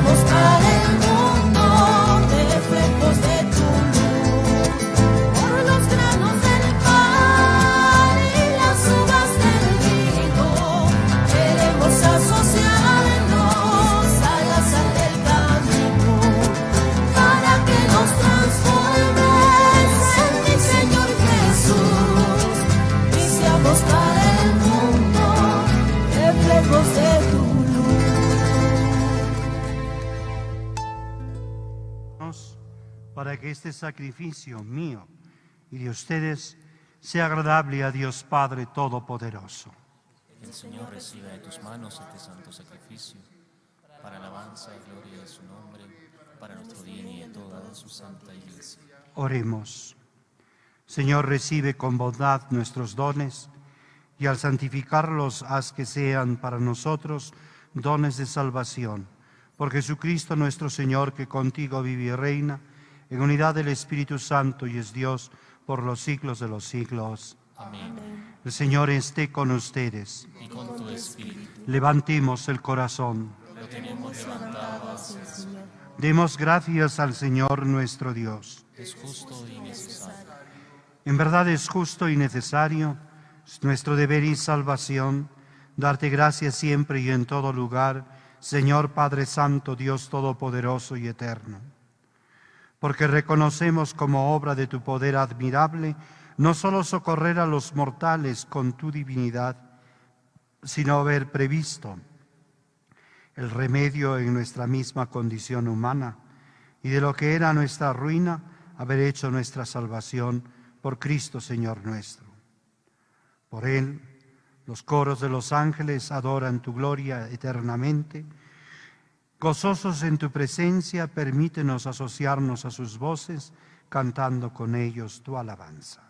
Speaker 4: seamos para el mundo reflejos de tu luz. Por los granos del pan y las uvas del vino, queremos asociarnos a la sal del camino, para que nos transformes en mi Señor Jesús y seamos para el mundo reflejos de tu luz.
Speaker 1: Para que este sacrificio mío y de ustedes sea agradable a Dios Padre Todopoderoso.
Speaker 2: El Señor reciba de tus manos este santo sacrificio, para alabanza y gloria de su nombre, para nuestro bien y de toda su santa Iglesia.
Speaker 1: Oremos. Señor, recibe con bondad nuestros dones y al santificarlos haz que sean para nosotros dones de salvación. Por Jesucristo nuestro Señor, que contigo vive y reina, en unidad del Espíritu Santo y es Dios por los siglos de los siglos.
Speaker 2: Amén.
Speaker 1: El Señor esté con ustedes.
Speaker 2: Y con tu espíritu.
Speaker 1: Levantemos el corazón.
Speaker 2: Lo tenemos levantado hacia el Señor.
Speaker 1: Demos gracias al Señor nuestro Dios.
Speaker 2: Es justo y necesario.
Speaker 1: En verdad es justo y necesario, es nuestro deber y salvación, darte gracias siempre y en todo lugar, Señor Padre Santo, Dios Todopoderoso y Eterno. Porque reconocemos como obra de tu poder admirable, no solo socorrer a los mortales con tu divinidad, sino haber previsto el remedio en nuestra misma condición humana, y de lo que era nuestra ruina, haber hecho nuestra salvación por Cristo Señor nuestro. Por Él, los coros de los ángeles adoran tu gloria eternamente. Gozosos en tu presencia, permítenos asociarnos a sus voces, cantando con ellos tu alabanza.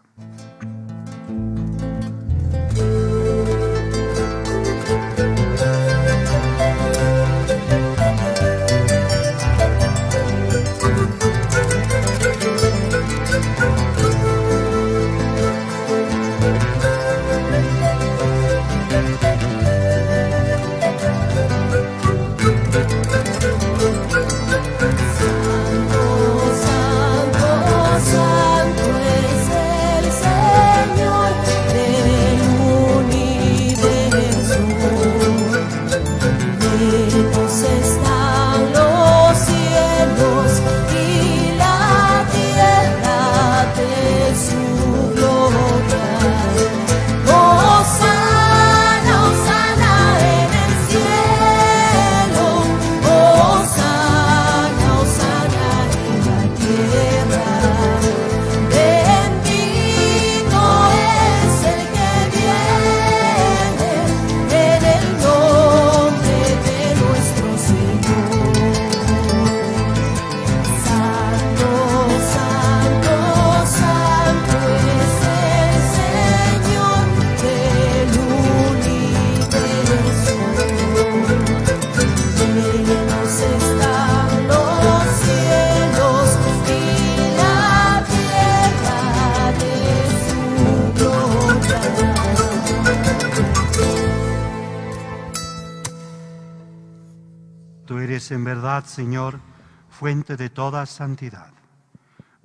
Speaker 1: En verdad, Señor, fuente de toda santidad.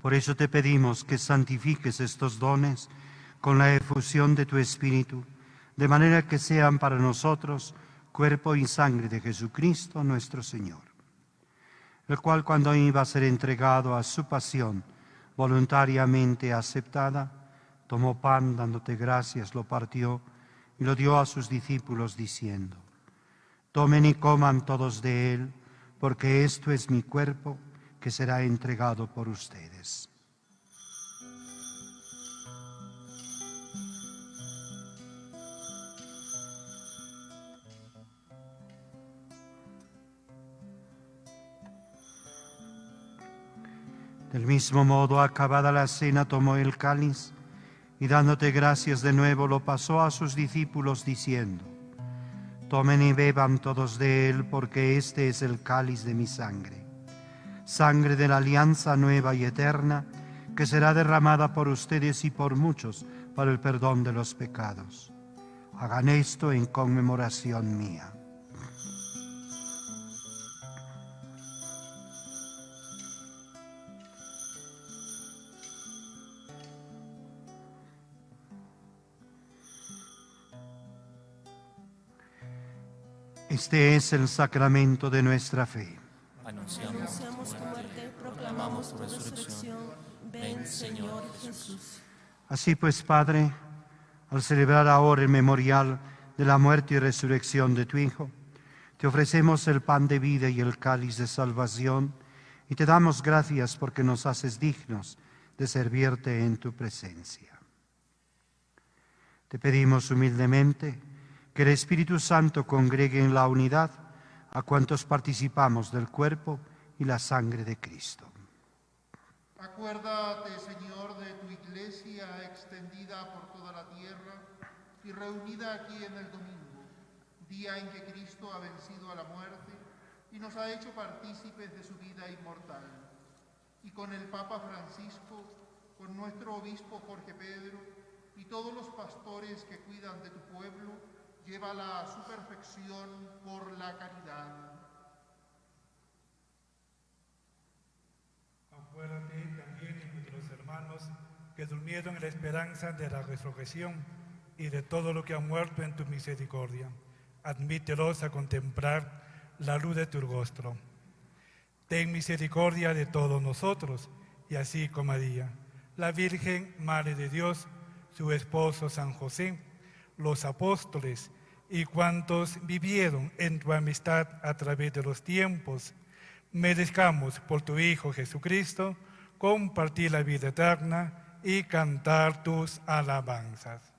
Speaker 1: Por eso te pedimos que santifiques estos dones con la efusión de tu Espíritu, de manera que sean para nosotros cuerpo y sangre de Jesucristo nuestro Señor, el cual cuando iba a ser entregado a su pasión voluntariamente aceptada, tomó pan, dándote gracias, lo partió y lo dio a sus discípulos diciendo: tomen y coman todos de él, porque esto es mi cuerpo que será entregado por ustedes. Del mismo modo, acabada la cena, tomó el cáliz y dándote gracias de nuevo, lo pasó a sus discípulos diciendo: tomen y beban todos de él, porque este es el cáliz de mi sangre, sangre de la alianza nueva y eterna, que será derramada por ustedes y por muchos para el perdón de los pecados. Hagan esto en conmemoración mía. Este es el sacramento de nuestra fe.
Speaker 4: Anunciamos tu muerte, proclamamos tu resurrección. Ven, Señor Jesús.
Speaker 1: Así pues, Padre, al celebrar ahora el memorial de la muerte y resurrección de tu Hijo, te ofrecemos el pan de vida y el cáliz de salvación, y te damos gracias porque nos haces dignos de servirte en tu presencia. Te pedimos humildemente que el Espíritu Santo congregue en la unidad a cuantos participamos del cuerpo y la sangre de Cristo.
Speaker 7: Acuérdate, Señor, de tu iglesia extendida por toda la tierra y reunida aquí en el domingo, día en que Cristo ha vencido a la muerte y nos ha hecho partícipes de su vida inmortal. Y con el Papa Francisco, con nuestro obispo Jorge Pedro y todos los pastores que cuidan de tu pueblo, llévala a su perfección por la caridad.
Speaker 6: Acuérdate también de nuestros hermanos que durmieron en la esperanza de la resurrección y de todo lo que ha muerto en tu misericordia. Admítelos a contemplar la luz de tu rostro. Ten misericordia de todos nosotros, y así como María, la Virgen, Madre de Dios, su esposo San José, los apóstoles y cuantos vivieron en tu amistad a través de los tiempos, merezcamos por tu Hijo Jesucristo compartir la vida eterna y cantar tus alabanzas.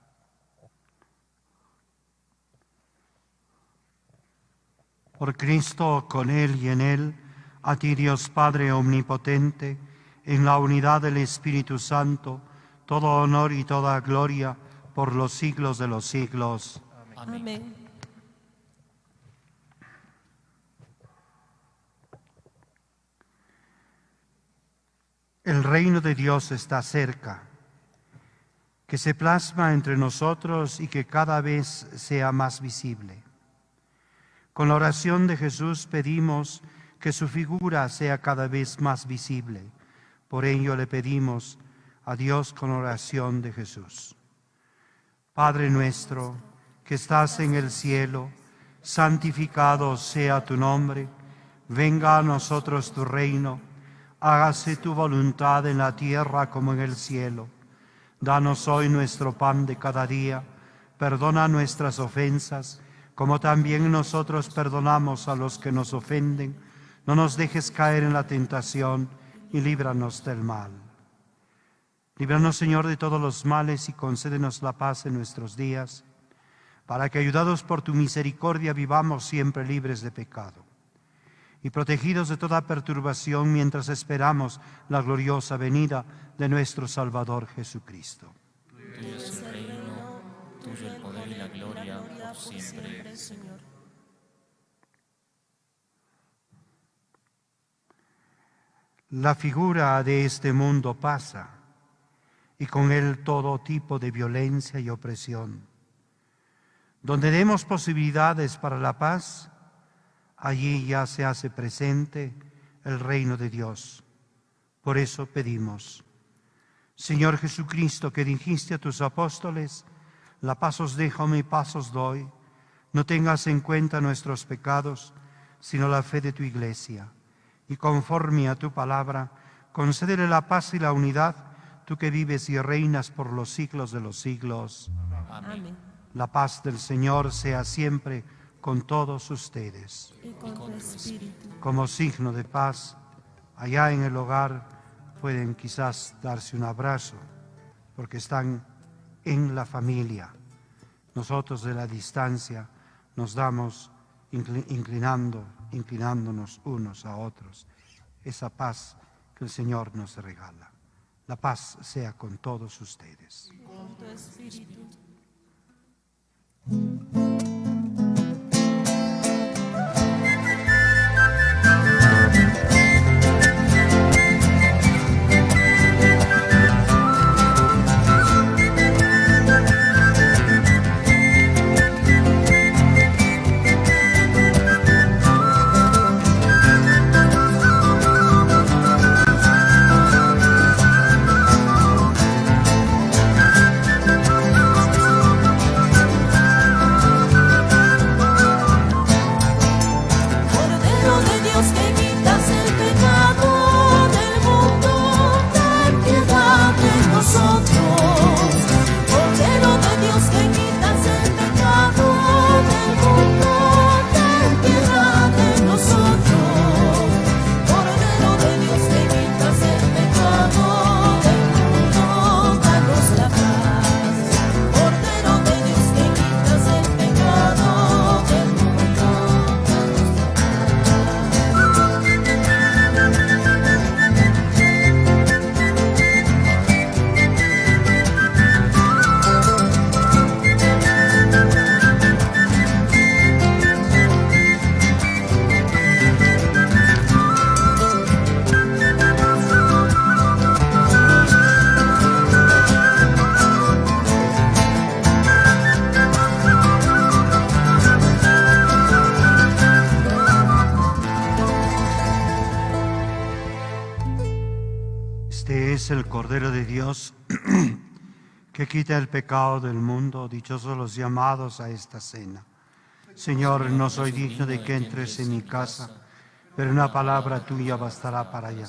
Speaker 1: Por Cristo, con Él y en Él, a ti Dios Padre Omnipotente, en la unidad del Espíritu Santo, todo honor y toda gloria por los siglos de los siglos.
Speaker 4: Amén.
Speaker 1: El reino de Dios está cerca, que se plasma entre nosotros y que cada vez sea más visible. Con la oración de Jesús pedimos que su figura sea cada vez más visible. Por ello le pedimos a Dios con oración de Jesús. Padre nuestro, que estás en el cielo, santificado sea tu nombre. Venga a nosotros tu reino. Hágase tu voluntad en la tierra como en el cielo. Danos hoy nuestro pan de cada día. Perdona nuestras ofensas, como también nosotros perdonamos a los que nos ofenden. No nos dejes caer en la tentación y líbranos del mal. Líbranos, Señor, de todos los males y concédenos la paz en nuestros días, para que, ayudados por tu misericordia, vivamos siempre libres de pecado y protegidos de toda perturbación mientras esperamos la gloriosa venida de nuestro Salvador Jesucristo.
Speaker 2: Tuyo es el reino, tuyo el poder y la gloria por siempre,
Speaker 4: Señor.
Speaker 1: La figura de este mundo pasa, y con él todo tipo de violencia y opresión. Donde demos posibilidades para la paz, allí ya se hace presente el reino de Dios. Por eso pedimos, Señor Jesucristo, que dijiste a tus apóstoles, la paz os dejo, mi paz os doy, no tengas en cuenta nuestros pecados, sino la fe de tu iglesia. Y conforme a tu palabra, concédele la paz y la unidad, tú que vives y reinas por los siglos de los siglos.
Speaker 4: Amén.
Speaker 1: La paz del Señor sea siempre con todos ustedes.
Speaker 4: Y con tu espíritu.
Speaker 1: Como signo de paz, allá en el hogar pueden quizás darse un abrazo, porque están en la familia. Nosotros de la distancia nos damos inclinándonos unos a otros. Esa paz que el Señor nos regala. La paz sea con todos ustedes.
Speaker 4: Con tu espíritu.
Speaker 1: Este es el Cordero de Dios que quita el pecado del mundo. Dichosos los llamados a esta cena. Señor, no soy digno de que entres en mi casa, pero una palabra tuya bastará para allá.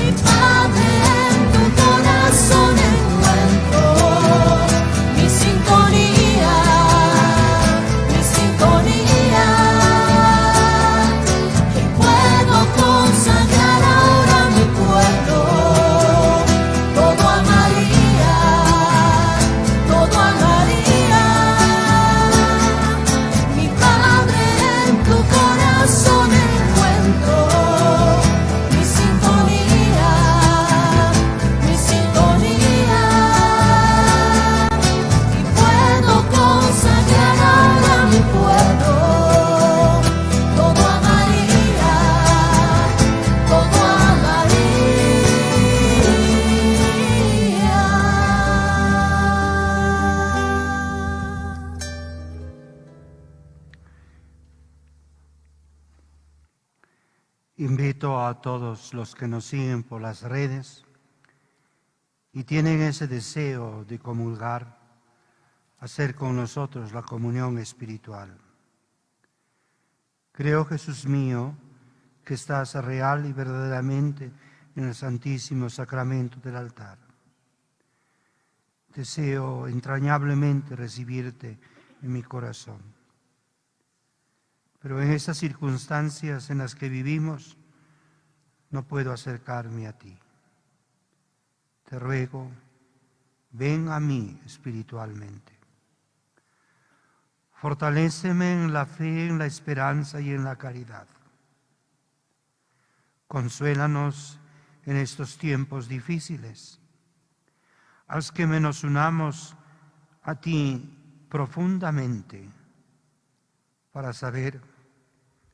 Speaker 4: Mi Padre, en tu corazón encuentro
Speaker 1: Invito a todos los que nos siguen por las redes y tienen ese deseo de comulgar, a hacer con nosotros la comunión espiritual. Creo, Jesús mío, que estás real y verdaderamente en el Santísimo Sacramento del altar. Deseo entrañablemente recibirte en mi corazón. Pero en esas circunstancias en las que vivimos, no puedo acercarme a ti. Te ruego, ven a mí espiritualmente. Fortaléceme en la fe, en la esperanza y en la caridad. Consuélanos en estos tiempos difíciles. Haz que nos unamos a ti profundamente para saber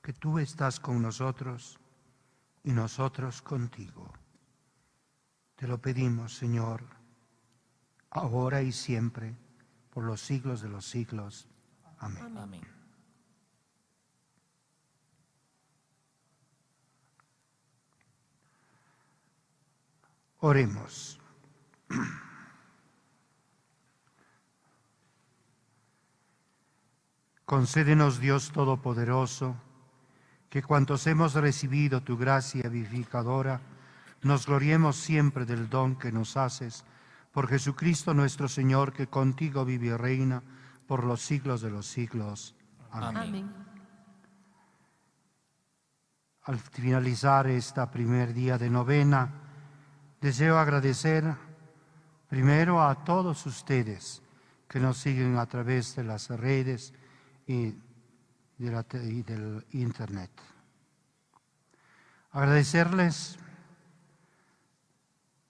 Speaker 1: que tú estás con nosotros y nosotros contigo. Te lo pedimos, Señor, ahora y siempre, por los siglos de los siglos. Amén.
Speaker 2: Amén.
Speaker 1: Oremos. Concédenos, Dios Todopoderoso, que cuantos hemos recibido tu gracia vivificadora, nos gloriemos siempre del don que nos haces, por Jesucristo nuestro Señor, que contigo vive y reina por los siglos de los siglos. Amén.
Speaker 2: Amén.
Speaker 1: Al finalizar este primer día de novena, deseo agradecer primero a todos ustedes que nos siguen a través de las redes y del Internet. Agradecerles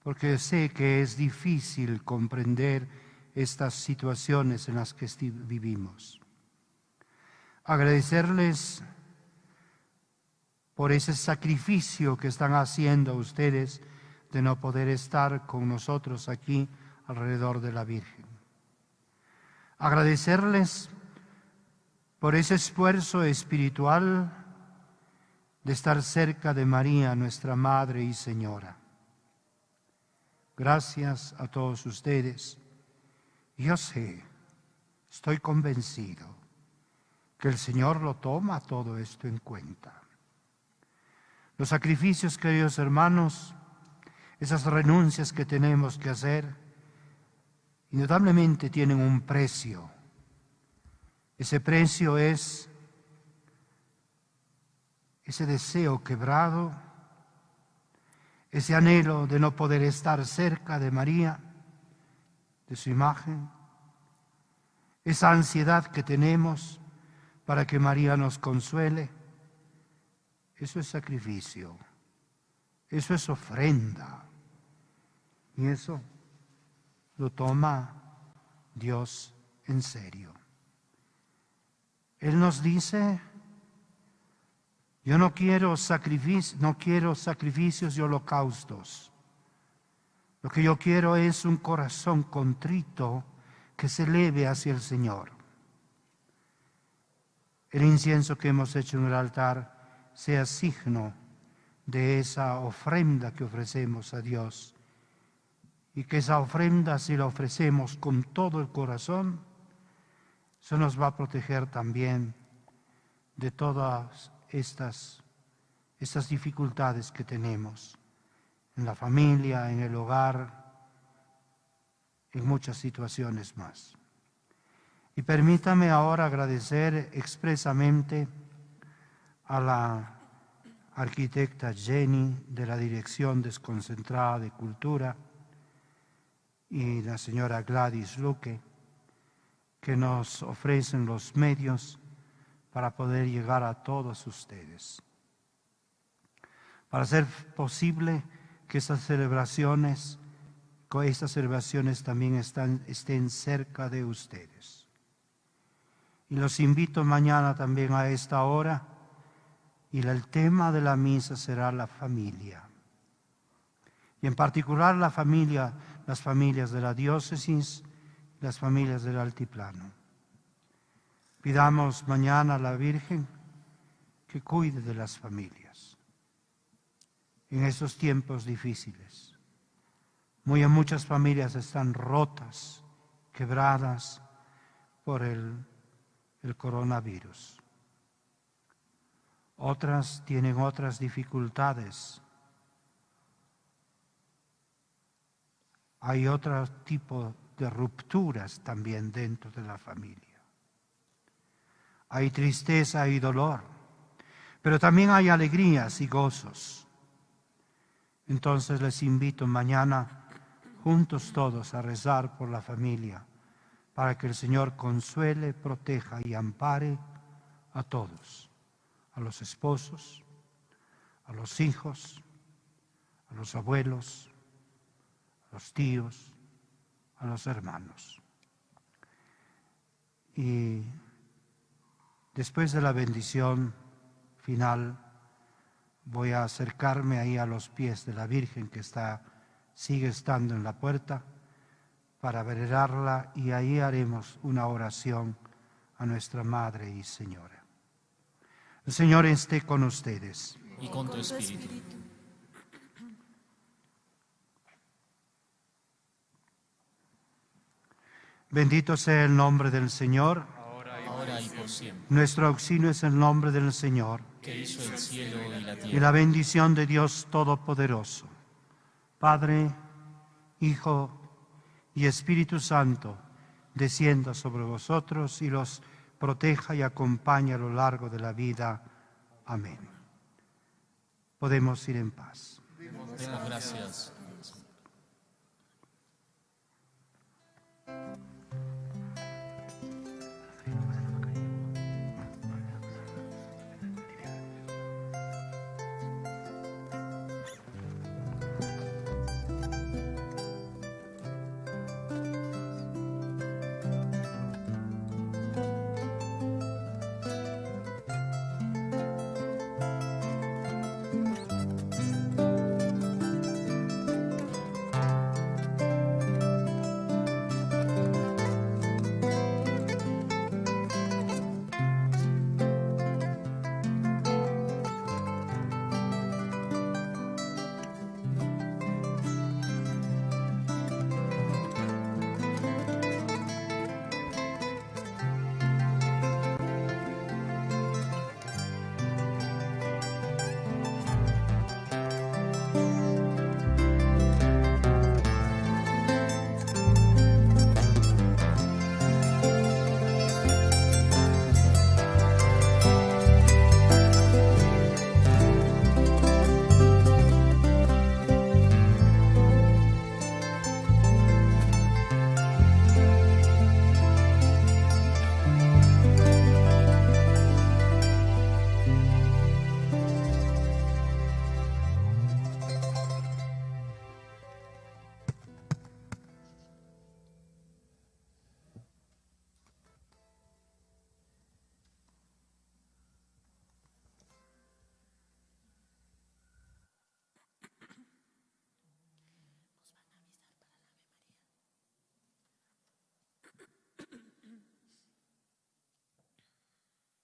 Speaker 1: porque sé que es difícil comprender estas situaciones en las que vivimos. Agradecerles por ese sacrificio que están haciendo ustedes de no poder estar con nosotros aquí alrededor de la Virgen. Agradecerles por ese esfuerzo espiritual de estar cerca de María, nuestra Madre y Señora. Gracias a todos ustedes. Yo sé, estoy convencido que el Señor lo toma todo esto en cuenta. Los sacrificios, queridos hermanos, esas renuncias que tenemos que hacer, indudablemente tienen un precio. Ese precio es ese deseo quebrado, ese anhelo de no poder estar cerca de María, de su imagen, esa ansiedad que tenemos para que María nos consuele. Eso es sacrificio, eso es ofrenda, y eso lo toma Dios en serio. Él nos dice: yo no quiero sacrificios y holocaustos. Lo que yo quiero es un corazón contrito que se eleve hacia el Señor. El incienso que hemos hecho en el altar sea signo de esa ofrenda que ofrecemos a Dios. Y que esa ofrenda, si la ofrecemos con todo el corazón, eso nos va a proteger también de todas estas dificultades que tenemos en la familia, en el hogar, en muchas situaciones más. Y permítame ahora agradecer expresamente a la arquitecta Jenny de la Dirección Desconcentrada de Cultura y la señora Gladys Luque, que nos ofrecen los medios para poder llegar a todos ustedes, para hacer posible que estas celebraciones también estén cerca de ustedes. Y los invito mañana también a esta hora, y el tema de la misa será la familia. Y en particular las familias de la diócesis, las familias del altiplano. Pidamos mañana a la Virgen que cuide de las familias, en estos tiempos difíciles. Muchas familias están rotas, quebradas por el coronavirus. Otras tienen otras dificultades. Hay otro tipo de rupturas también dentro de la familia. Hay tristeza y dolor, pero también hay alegrías y gozos. Entonces les invito mañana, juntos todos, a rezar por la familia, para que el Señor consuele, proteja y ampare a todos, a los esposos, a los hijos, a los abuelos, a los tíos, a los hermanos. Y después de la bendición final, voy a acercarme ahí a los pies de la Virgen que sigue estando en la puerta para venerarla, y ahí haremos una oración a nuestra Madre y Señora. El Señor esté con ustedes.
Speaker 2: Y con tu espíritu.
Speaker 1: Bendito sea el nombre del Señor.
Speaker 2: Ahora y por siempre.
Speaker 1: Nuestro auxilio es el nombre del Señor.
Speaker 2: Que hizo el cielo y la
Speaker 1: Y
Speaker 2: tierra.
Speaker 1: la bendición de Dios Todopoderoso, Padre, Hijo y Espíritu Santo, descienda sobre vosotros y los proteja y acompañe a lo largo de la vida. Amén. Podemos ir en paz.
Speaker 2: Demos gracias.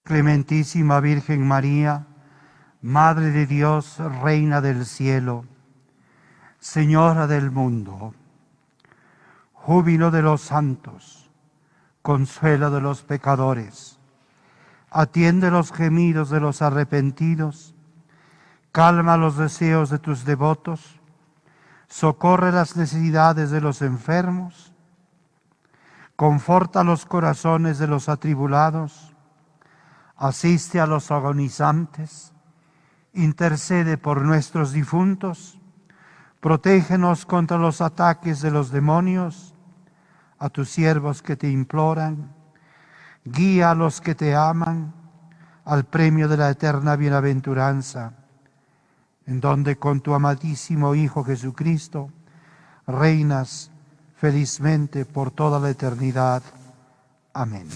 Speaker 1: Clementísima Virgen María, Madre de Dios, Reina del cielo, Señora del mundo, júbilo de los santos, consuelo de los pecadores, atiende los gemidos de los arrepentidos, calma los deseos de tus devotos, socorre las necesidades de los enfermos, conforta los corazones de los atribulados, asiste a los agonizantes, intercede por nuestros difuntos, protégenos contra los ataques de los demonios, a tus siervos que te imploran, guía a los que te aman al premio de la eterna bienaventuranza, en donde con tu amadísimo Hijo Jesucristo reinas felizmente por toda la eternidad. Amén.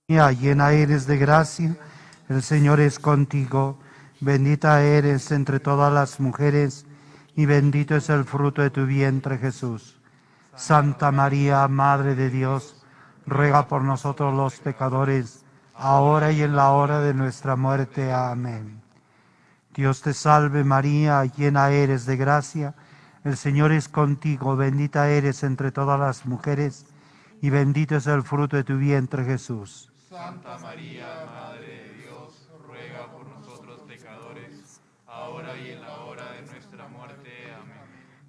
Speaker 1: María, llena eres de gracia, el Señor es contigo, bendita eres entre todas las mujeres, y bendito es el fruto de tu vientre, Jesús. Santa María, Madre de Dios, ruega por nosotros los pecadores, ahora y en la hora de nuestra muerte. Amén. Dios te salve María, llena eres de gracia, el Señor es contigo, bendita eres entre todas las mujeres, y bendito es el fruto de tu vientre, Jesús.
Speaker 8: Santa María, Madre de Dios, ruega por nosotros pecadores, ahora y en la hora de nuestra muerte. Amén.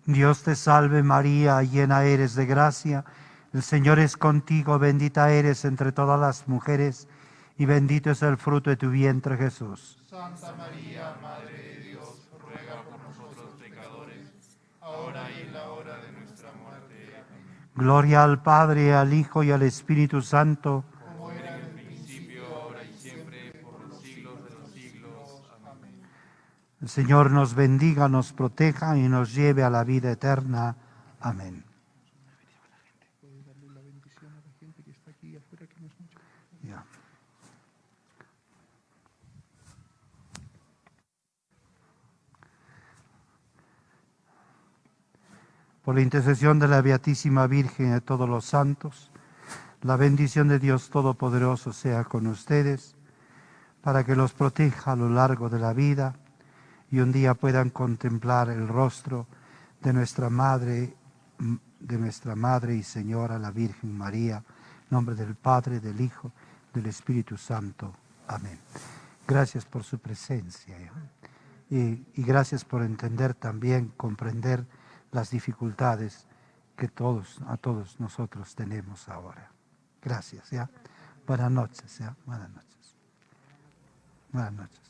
Speaker 1: Dios te salve María, llena eres de gracia, el Señor es contigo, bendita eres entre todas las mujeres, y bendito es el fruto de tu vientre, Jesús.
Speaker 7: Santa María, Madre de Dios, ruega por nosotros pecadores, ahora y en la hora de nuestra muerte. Amén.
Speaker 1: Gloria al Padre, al Hijo y al Espíritu Santo.
Speaker 7: Como era en el
Speaker 8: Principio, ahora y siempre, por los siglos de los siglos. Amén.
Speaker 1: El Señor nos bendiga, nos proteja y nos lleve a la vida eterna. Amén. Ya. Por la intercesión de la Beatísima Virgen y de todos los santos, la bendición de Dios Todopoderoso sea con ustedes, para que los proteja a lo largo de la vida y un día puedan contemplar el rostro de nuestra Madre y Señora, la Virgen María, en nombre del Padre, del Hijo, del Espíritu Santo. Amén. Gracias por su presencia y gracias por entender también, comprender las dificultades que a todos nosotros tenemos ahora. Gracias, ¿ya? Buenas noches, ¿ya? Buenas noches. Buenas noches.